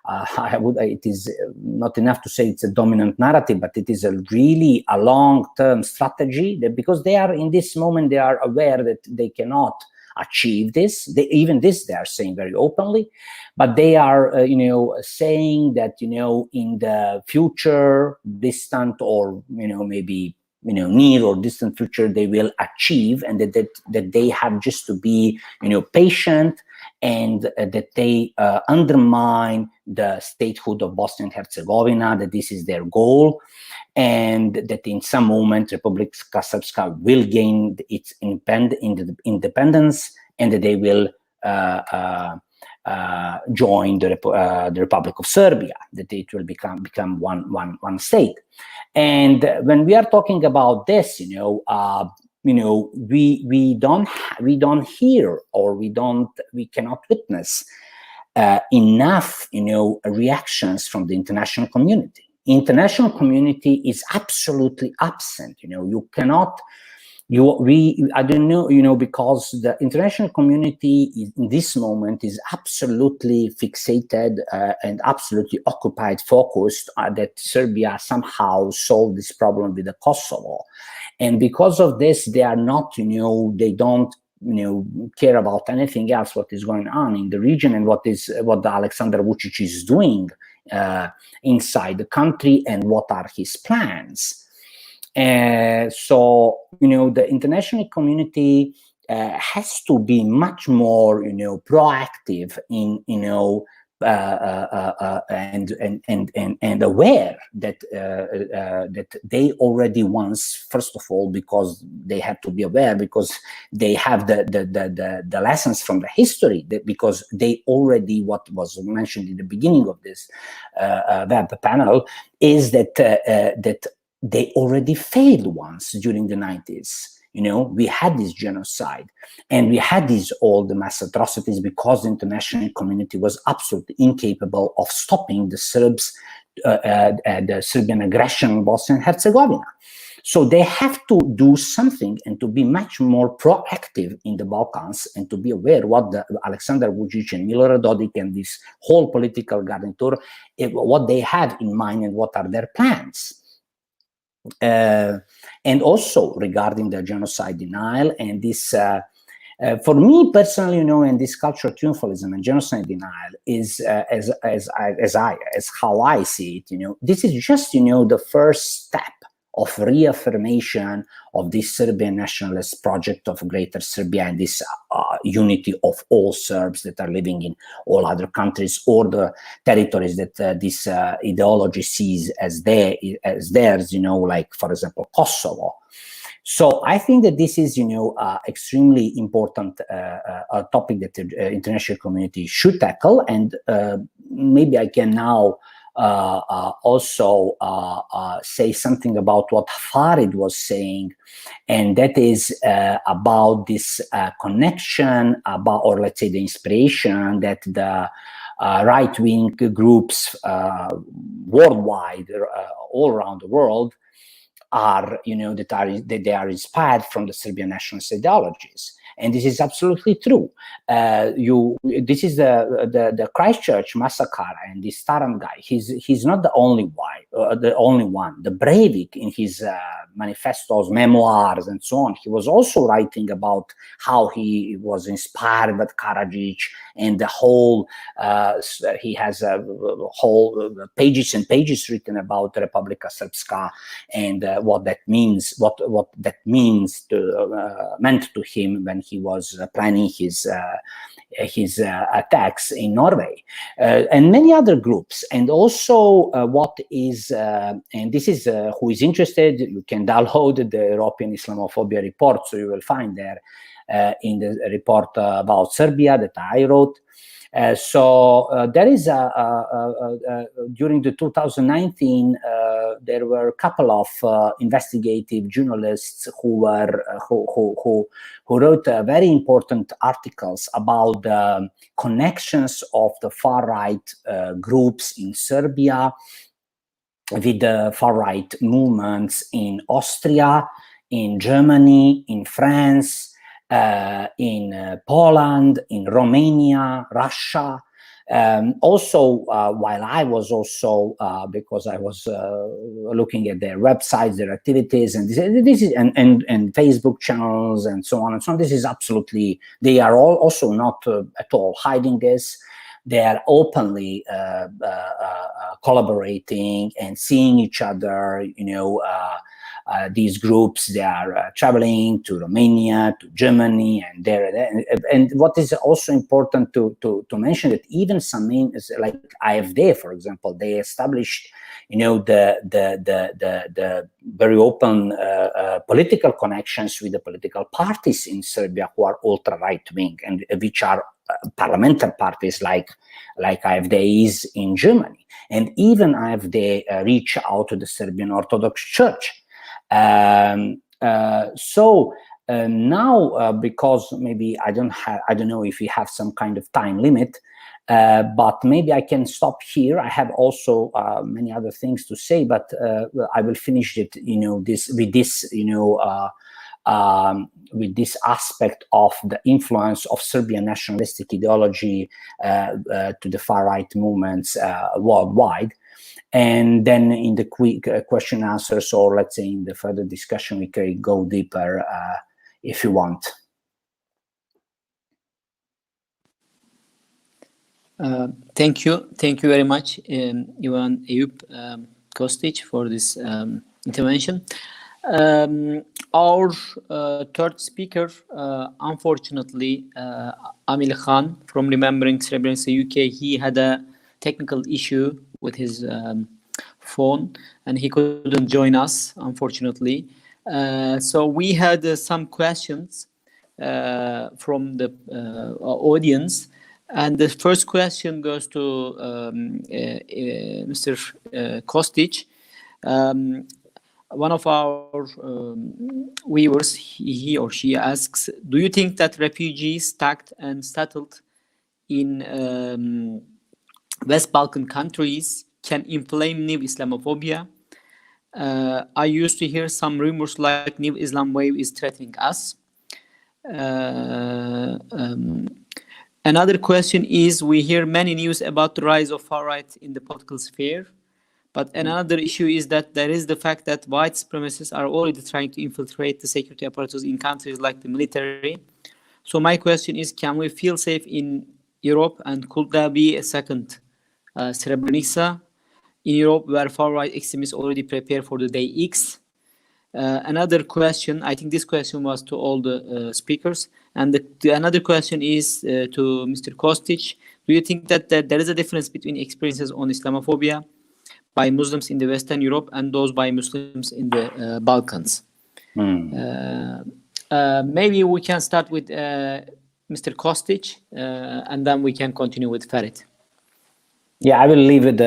it is not enough to say it's a dominant narrative, but it is really a long-term strategy, that because they are in this moment, they are aware that they cannot achieve this. Even this they are saying very openly, but they are, saying that, in the future, distant or, maybe, near or distant future, they will achieve, and that they have just to be, patient, and that they undermine the statehood of Bosnia and Herzegovina, that this is their goal, and that in some moment Republika Srpska will gain its independence, and that they will join the Republic of Serbia, that it will become one state. And when we are talking about this, we don't hear, or we cannot witness enough, reactions from the international community. International community is absolutely absent. You cannot. I don't know, because the international community in this moment is absolutely fixated and absolutely occupied, focused that Serbia somehow solved this problem with the Kosovo. And because of this, they are not, they don't, care about anything else, what is going on in the region, and what Alexander Vučić is doing inside the country, and what are his plans. So, the international community has to be much more, proactive in, and aware that that they already once, first of all, because they have to be aware, because they have the lessons from the history, because they already, what was mentioned in the beginning of this web panel, is that that they already failed once during the 90s. We had this genocide, and we had all the mass atrocities, because the international community was absolutely incapable of stopping the Serbs, the Serbian aggression in Bosnia and Herzegovina. So they have to do something, and to be much more proactive in the Balkans, and to be aware what Alexander Vučić and Milorad Dodik and this whole political garniture, what they have in mind and what are their plans. And also regarding the genocide denial, and this, for me personally, and this cultural triumphalism and genocide denial is, as how I see it, this is just, the first step of reaffirmation of this Serbian nationalist project of Greater Serbia, and this unity of all Serbs that are living in all other countries, or the territories that this ideology sees as theirs, like, for example, Kosovo. So I think that this is, extremely important topic that the international community should tackle, and maybe I can now also say something about what Farid was saying, and that is about this connection, or let's say the inspiration that the right-wing groups worldwide, all around the world, are, that they are inspired from the Serbian nationalist ideologies. And this is absolutely true. This is the Christchurch massacre, and this Taran guy. He's not the only one. The Breivik, in his manifestos, memoirs, and so on, he was also writing about how he was inspired by Karadzic, and the whole. He has a whole pages and pages written about Republika Srpska and what that means. What that means meant to him when he was planning his attacks in Norway, and many other groups. And also what is, and this is, who is interested, you can download the European Islamophobia report, so you will find there in the report about Serbia that I wrote. There is during the 2019 there were a couple of investigative journalists who wrote very important articles about the connections of the far right groups in Serbia with the far right movements in Austria, in Germany, in France, in Poland, in Romania, Russia. Also, while I was also, because I was looking at their websites, their activities, and this is and Facebook channels and so on and so on. This is absolutely, they are all also not at all hiding this. They are openly collaborating and seeing each other, these groups, they are traveling to Romania, to Germany, and there. And what is also important to mention, that even some like AfD, for example, they established, the very open political connections with the political parties in Serbia who are ultra right wing, and which are parliamentary parties like AfD is in Germany, and even AfD reach out to the Serbian Orthodox Church. Now, because maybe I don't know if we have some kind of time limit, but maybe I can stop here. I have also many other things to say, but I will finish it, with this aspect of the influence of Serbian nationalistic ideology to the far right movements worldwide. And then in the quick question answers, or let's say in the further discussion, we can go deeper if you want. Thank you very much, Ivan, Ejub, Kostić, for this intervention. Our third speaker, unfortunately, Amil Khan from Remembering Srebrenica UK, he had a technical issue with his phone, and he couldn't join us, unfortunately. So we had some questions from the audience, and the first question goes to Mr. Kostić. One of our viewers, he or she asks, do you think that refugees stacked and settled in West Balkan countries can inflame new Islamophobia? I used to hear some rumors like new Islam wave is threatening us. Another question is, we hear many news about the rise of far right in the political sphere, but another issue is that there is the fact that white supremacists are already trying to infiltrate the security apparatus in countries like the military. So my question is, can we feel safe in Europe, and could there be a second Srebrenica in Europe where far-right extremists already prepare for the day X? Another question, I think this question was to all the speakers, and another question is to Mr. Kostić. Do you think that there is a difference between experiences on Islamophobia by Muslims in the Western Europe and those by Muslims in the Balkans? Maybe we can start with Mr. Kostić, and then we can continue with Farid. Yeah, I will leave it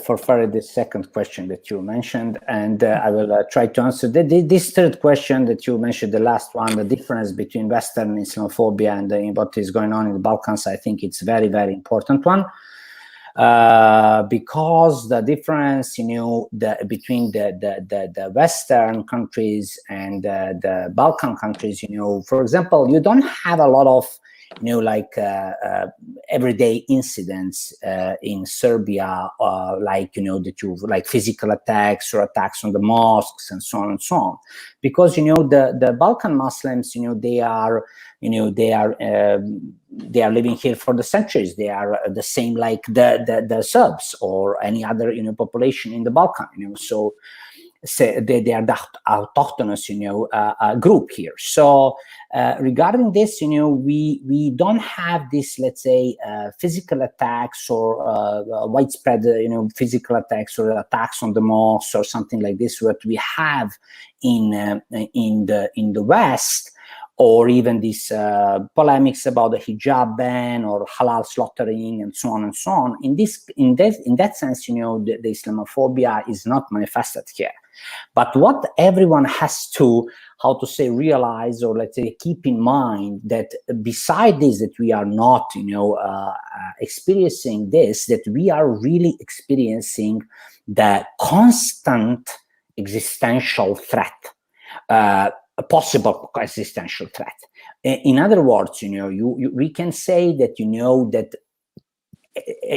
for Farid the second question that you mentioned, and I will try to answer this third question that you mentioned, the last one, the difference between Western Islamophobia and what is going on in the Balkans. I think it's very, very important one. because the difference, between the Western countries and the Balkan countries, for example, you don't have a lot of, everyday incidents in Serbia, like physical attacks or attacks on the mosques and so on and so on, because the Balkan Muslims, they are living here for the centuries. They are the same like the Serbs or any other population in the Balkan. So they are the autochthonous group here. So regarding this, we don't have this, let's say, physical attacks or widespread physical attacks or attacks on the mosques or something like this, what we have in the West, or even these polemics about the hijab ban or halal slaughtering and so on and so on. In that sense, the Islamophobia is not manifested here. But what everyone has to, realize, or let's say keep in mind, that beside this, that we are not, experiencing this, that we are really experiencing the constant existential threat, a possible existential threat. In other words, we can say that, that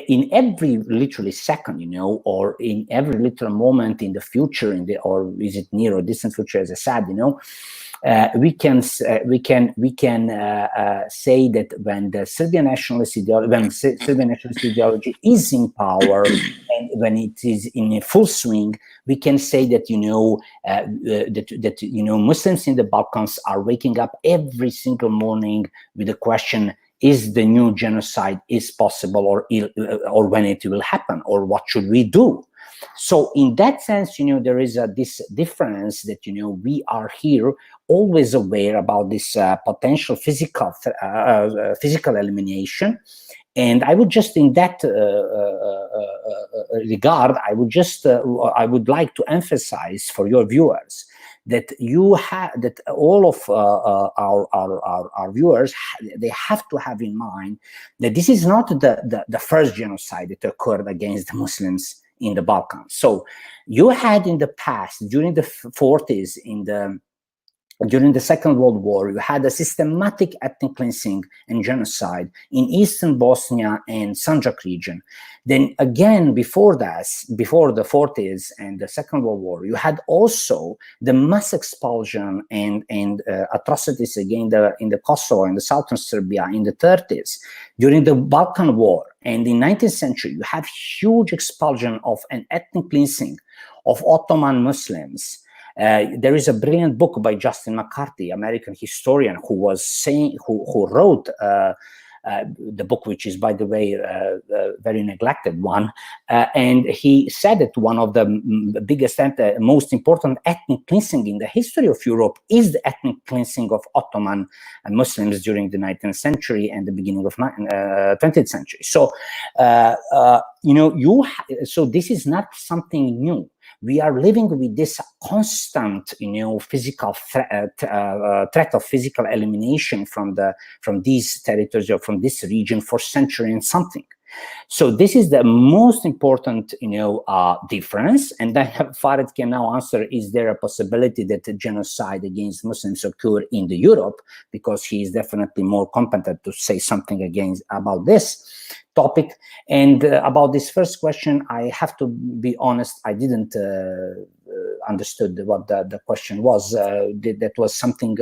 in every literally second, or in every little moment in the future, or is it near or distant future, as I said, we can say that when the Serbian nationalist ideology is in power, and when it is in full swing, we can say that Muslims in the Balkans are waking up every single morning with the question: is the new genocide is possible, or when it will happen, or what should we do? So in that sense, there is this difference that, we are here always aware about this potential physical elimination. And I would just, in that regard, I would like to emphasize for your viewers that all of our viewers, they have to have in mind that this is not the first genocide that occurred against the Muslims in the Balkans. So you had in the past, during the 40s, during the Second World War, you had a systematic ethnic cleansing and genocide in eastern Bosnia and Sanjak region. Then again, before the 40s and the Second World War, you had also the mass expulsion and atrocities again in the Kosovo, in the southern Serbia in the 30s, during the Balkan War. And in the 19th century, you have huge expulsion of an ethnic cleansing of Ottoman Muslims. There is a brilliant book by Justin McCarthy, American historian, who wrote the book, which is, by the way, a very neglected one. And he said that one of the biggest and most important ethnic cleansing in the history of Europe is the ethnic cleansing of Ottoman Muslims during the 19th century and the beginning of 20th century. So, so this is not something new. We are living with this constant, physical threat of physical elimination from these territories or from this region for century and something. So this is the most important, difference. And then Farid can now answer: is there a possibility that a genocide against Muslims occur in the Europe? Because he is definitely more competent to say something about this topic. And about this first question, I have to be honest, I didn't understood what the question was. That was something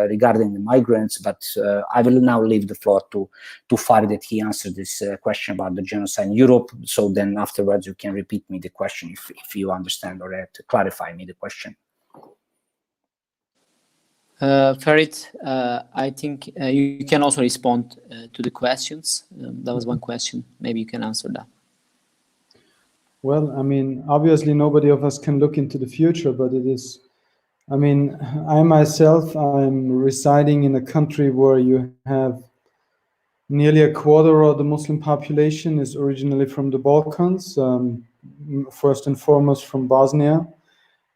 regarding the migrants, but I will now leave the floor to Farid, that he answered this question about the genocide in Europe. So then afterwards you can repeat me the question if you understand, or to clarify me the question. Farid, I think you can also respond to the questions. That was one question. Maybe you can answer that. Well, I mean, obviously nobody of us can look into the future, but it is, I mean, I myself, I'm residing in a country where you have nearly a quarter of the Muslim population is originally from the Balkans, first and foremost from Bosnia.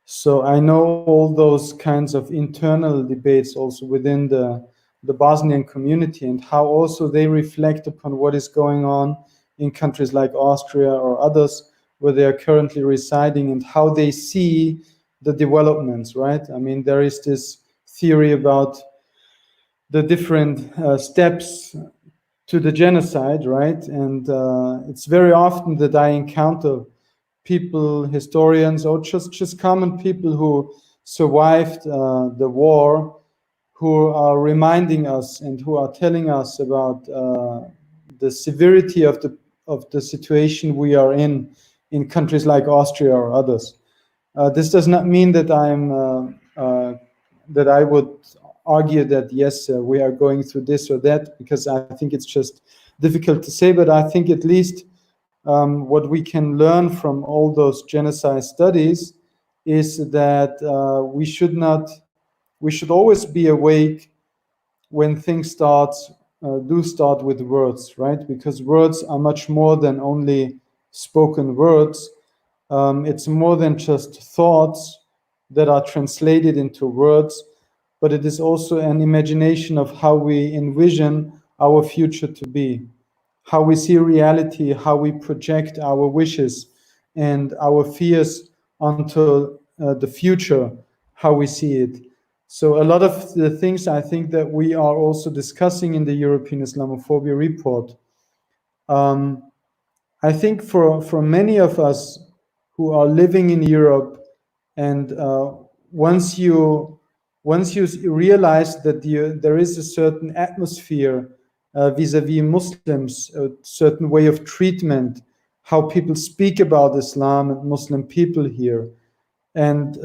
So I know all those kinds of internal debates also within the Bosnian community, and how also they reflect upon what is going on in countries like Austria or others where they are currently residing, and how they see the developments, right? I mean, there is this theory about the different steps to the genocide, right? And it's very often that I encounter people, historians, or just common people who survived the war, who are reminding us and who are telling us about the severity of the situation we are in countries like Austria or others. This does not mean that that I would argue that yes, we are going through this or that, because I think it's just difficult to say. But I think at least what we can learn from all those genocide studies is that we should always be awake when things do start with words, right? Because words are much more than only spoken words. It's more than just thoughts that are translated into words, but it is also an imagination of how we envision our future to be, how we see reality, how we project our wishes and our fears onto the future, how we see it. So a lot of the things I think that we are also discussing in the European Islamophobia report, I think for many of us who are living in Europe, and once you realize that there is a certain atmosphere vis-a-vis Muslims, a certain way of treatment, how people speak about Islam and Muslim people here, and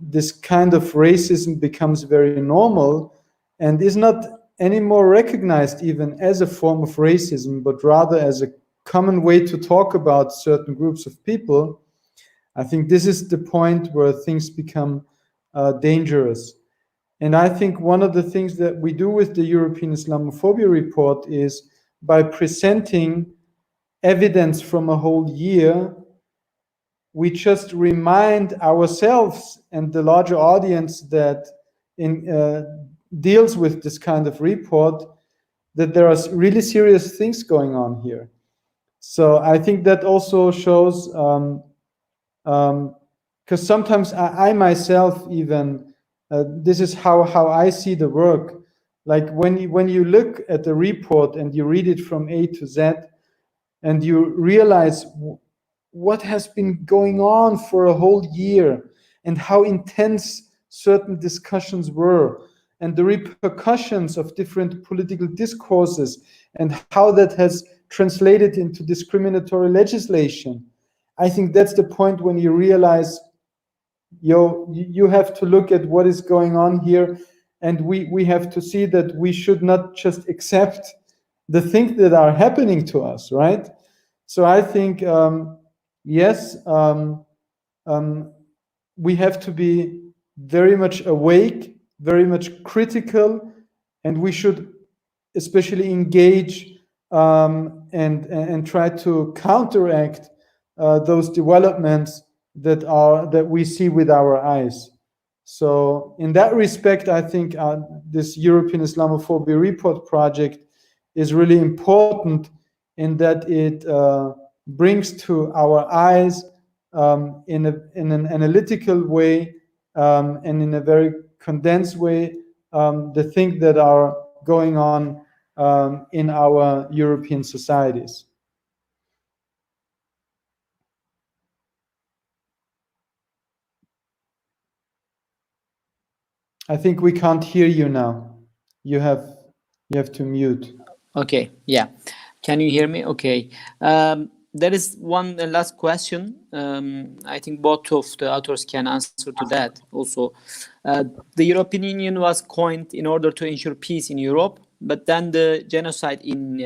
this kind of racism becomes very normal and is not anymore recognized even as a form of racism, but rather as a common way to talk about certain groups of people. I think this is the point where things become dangerous. And I think one of the things that we do with the European Islamophobia report is, by presenting evidence from a whole year, we just remind ourselves and the larger audience that deals with this kind of report that there are really serious things going on here. So I think that also shows, because sometimes I myself even, this is how I see the work. Like when you look at the report and you read it from A to Z, and you realize what has been going on for a whole year and how intense certain discussions were, and the repercussions of different political discourses and how that has translated into discriminatory legislation. I think that's the point when you realize, you have to look at what is going on here, and we have to see that we should not just accept the things that are happening to us, right? So I think, yes, we have to be very much awake, very much critical, and we should especially engage and try to counteract those developments that we see with our eyes. So in that respect, I think this European Islamophobia report project is really important, in that it brings to our eyes in an analytical way and in a very condensed way the things that are going on in our European societies. I think we can't hear you now. You have to mute. Okay, yeah. Can you hear me? Okay. There is one last question. I think both of the authors can answer to that also. The European Union was coined in order to ensure peace in Europe, but then the genocide in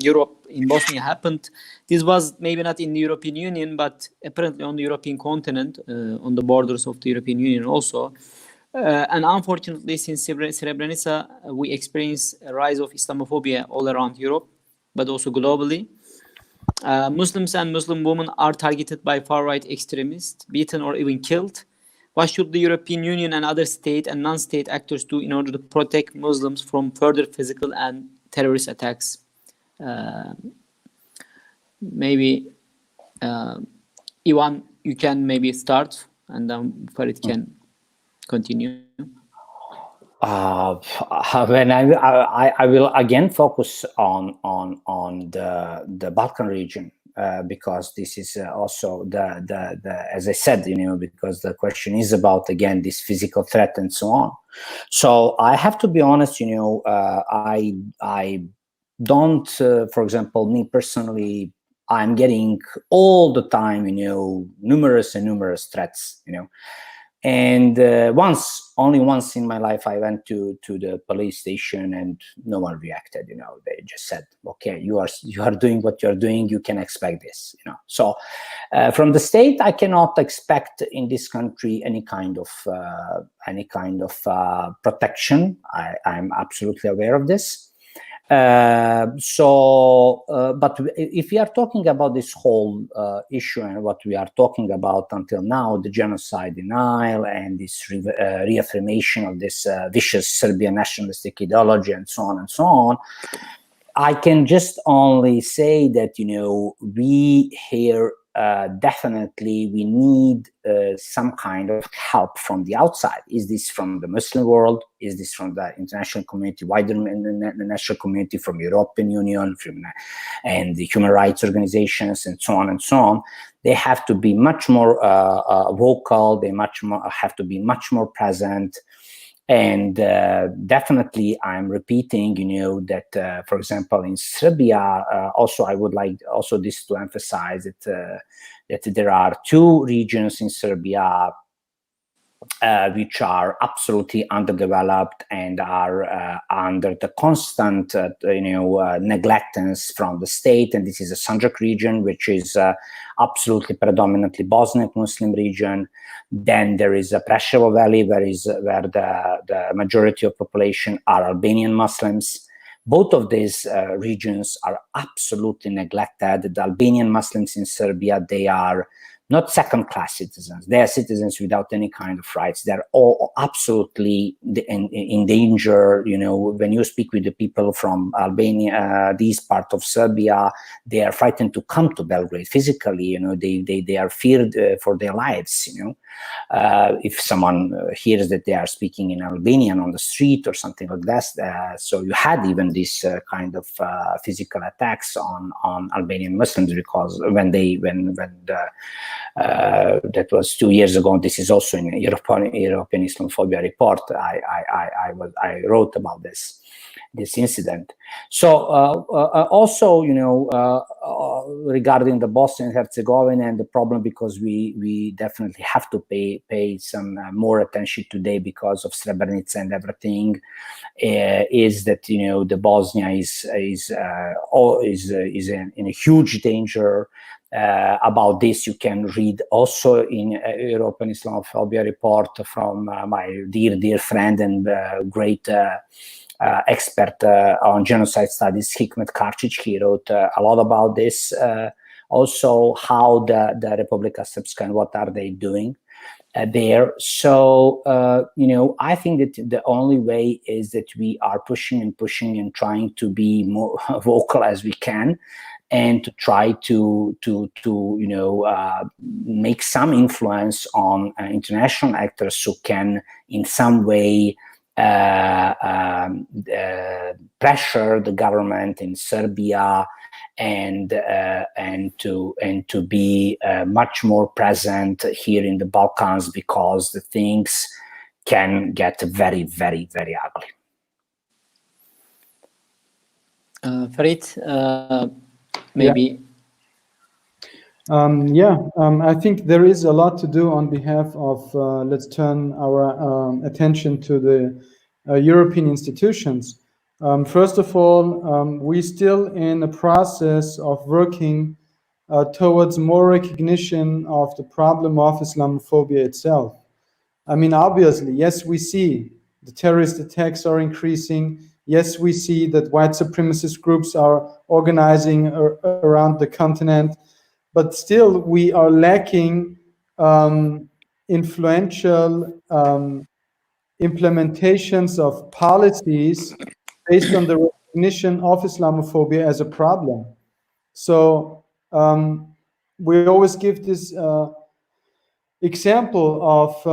Europe, in Bosnia, happened. This was maybe not in the European Union, but apparently on the European continent, on the borders of the European Union also. And unfortunately, since Srebrenica, we experience a rise of Islamophobia all around Europe, but also globally. Muslims and Muslim women are targeted by far-right extremists, beaten or even killed. What should the European Union and other state and non-state actors do in order to protect Muslims from further physical and terrorist attacks? maybe Ivan, you can maybe start, and then Farid can continue. When I will again focus on the Balkan region, because this is also the as I said, because the question is about, again, this physical threat and so on. So I have to be honest, I don't, for example, me personally, I'm getting all the time, numerous threats, And only once in my life, I went to the police station and no one reacted. They just said, "Okay, you are doing what you're doing. You can expect this." So from the state, I cannot expect in this country any kind of protection. I'm absolutely aware of this. But if we are talking about this whole issue and what we are talking about until now, the genocide denial and this reaffirmation of this vicious Serbian nationalistic ideology and so on, I can just only say that, we here definitely we need some kind of help from the outside. Is this from the Muslim world? Is this from the international community, wider international community, from European Union, and the human rights organizations, and so on and so on? They have to be much more vocal. They have to be much more present. And definitely, I'm repeating, that, for example, in Serbia, also I would like also this to emphasize that there are two regions in Serbia which are absolutely underdeveloped and are under the constant, neglectance from the state. And this is the Sandžak region, which is absolutely predominantly Bosnian Muslim region. Then there is a Preševo Valley, where the majority of population are Albanian Muslims. Both of these regions are absolutely neglected. The Albanian Muslims in Serbia, they are not second-class citizens. They are citizens without any kind of rights. They're all absolutely in danger. When you speak with the people from Albania, this part of Serbia, they are frightened to come to Belgrade physically. They are feared for their lives. If someone hears that they are speaking in Albanian on the street or something like that, so you had even this kind of physical attacks on Albanian Muslims, because when that was 2 years ago. This is also in European Islamophobia report. I wrote about this incident. So also, regarding the Bosnia and Herzegovina and the problem, because we definitely have to pay some more attention today because of Srebrenica and everything, is that the Bosnia is in a huge danger. About this, you can read also in European Islamophobia report from my dear friend and great expert on genocide studies, Hikmet Karčić. He wrote a lot about this. Also, how the Republika Srpska and what are they doing there. So, I think that the only way is that we are pushing and trying to be more vocal as we can, and to try to make some influence on international actors who can in some way pressure the government in Serbia and to be much more present here in the Balkans, because the things can get very, very, very ugly. Farid, maybe. I think there is a lot to do on behalf of, let's turn our attention to the European institutions. First of all, we're still in a process of working towards more recognition of the problem of Islamophobia itself. I mean, obviously, yes, we see the terrorist attacks are increasing. Yes, we see that white supremacist groups are organizing around the continent, but still we are lacking influential implementations of policies based on the recognition of Islamophobia as a problem. So We always give this example of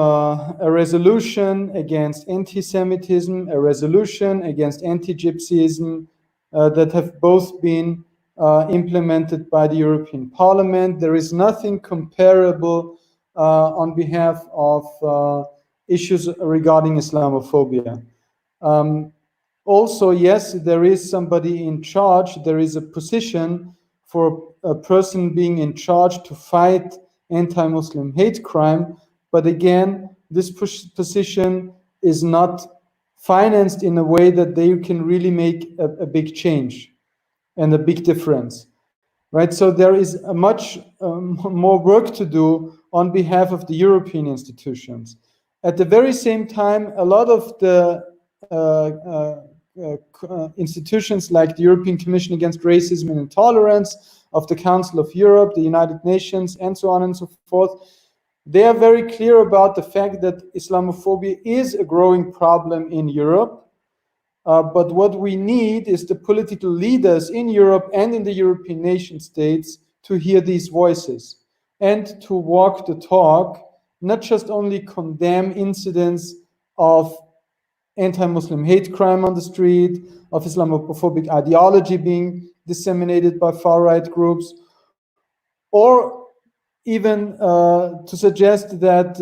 a resolution against anti-Semitism, a resolution against anti-Gypsyism that have both been implemented by the European Parliament. There is nothing comparable on behalf of issues regarding Islamophobia. Also, yes, there is somebody in charge. There is a position for a person being in charge to fight anti-Muslim hate crime. But again, this position is not financed in a way that they can really make a big change and a big difference, right? So there is a much more work to do on behalf of the European institutions. At the very same time, a lot of the institutions like the European Commission Against Racism and Intolerance, of the Council of Europe, the United Nations, and so on and so forth, they are very clear about the fact that Islamophobia is a growing problem in Europe. But what we need is the political leaders in Europe and in the European nation states to hear these voices and to walk the talk, not just only condemn incidents of anti-Muslim hate crime on the street, of Islamophobic ideology being disseminated by far-right groups, or even to suggest that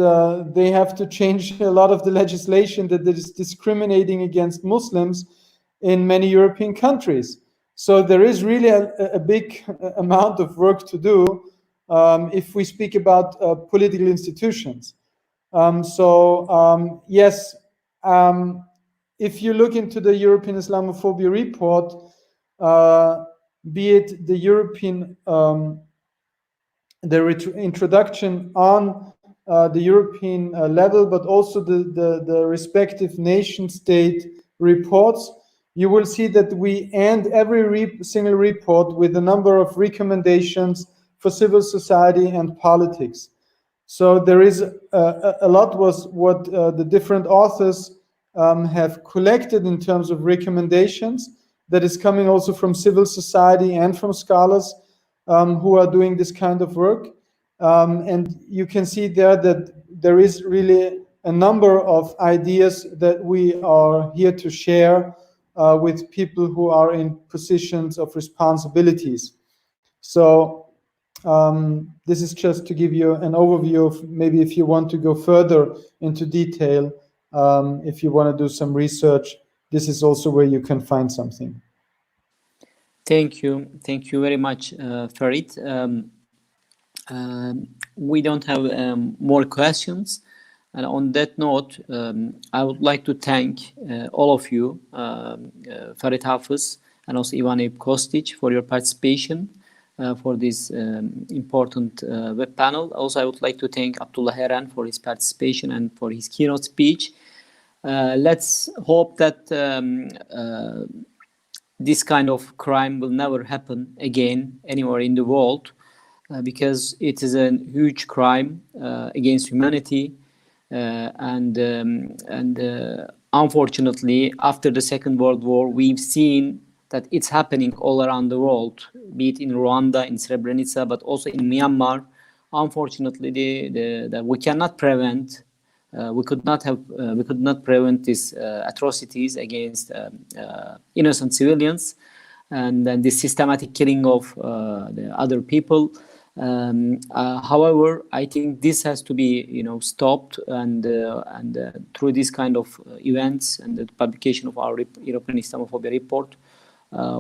they have to change a lot of the legislation that is discriminating against Muslims in many European countries. So there is really a big amount of work to do if we speak about political institutions. Yes, if you look into the European Islamophobia report, be it the European introduction on the European level, but also the respective nation state reports, you will see that we end every single report with a number of recommendations for civil society and politics. So there is a lot was what the different authors have collected in terms of recommendations that is coming also from civil society and from scholars who are doing this kind of work. And you can see there that there is really a number of ideas that we are here to share with people who are in positions of responsibilities. So this is just to give you an overview of maybe if you want to go further into detail, if you want to do some research, this is also where you can find something. Thank you very much, Farid. We don't have more questions. And on that note, I would like to thank all of you, Farid, Hafez, and also Ejub, Kostić, for your participation for this important web panel. Also, I would like to thank Abdullah Eren for his participation and for his keynote speech. Let's hope that this kind of crime will never happen again anywhere in the world, because it is a huge crime against humanity. Unfortunately, after the Second World War, we've seen that it's happening all around the world, be it in Rwanda, in Srebrenica, but also in Myanmar. Unfortunately, we cannot prevent. We could not prevent these atrocities against innocent civilians, and then the systematic killing of the other people. However, I think this has to be, stopped, and through this kind of events and the publication of our European Islamophobia report,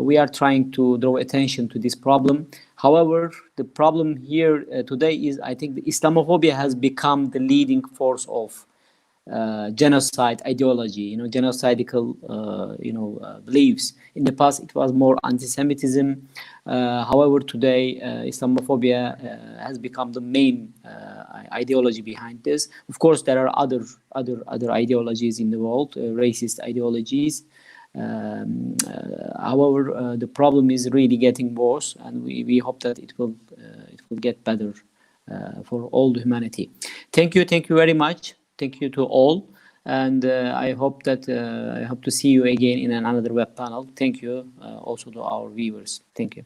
we are trying to draw attention to this problem. However, the problem here today is, I think, the Islamophobia has become the leading force of genocide ideology, genocidal, beliefs. In the past, it was more anti-Semitism. However, today, Islamophobia has become the main ideology behind this. Of course, there are other ideologies in the world, racist ideologies. However, the problem is really getting worse, and we hope that it will get better for all the humanity. Thank you very much. Thank you to all, and I hope to see you again in another web panel. Thank you also to our viewers. Thank you.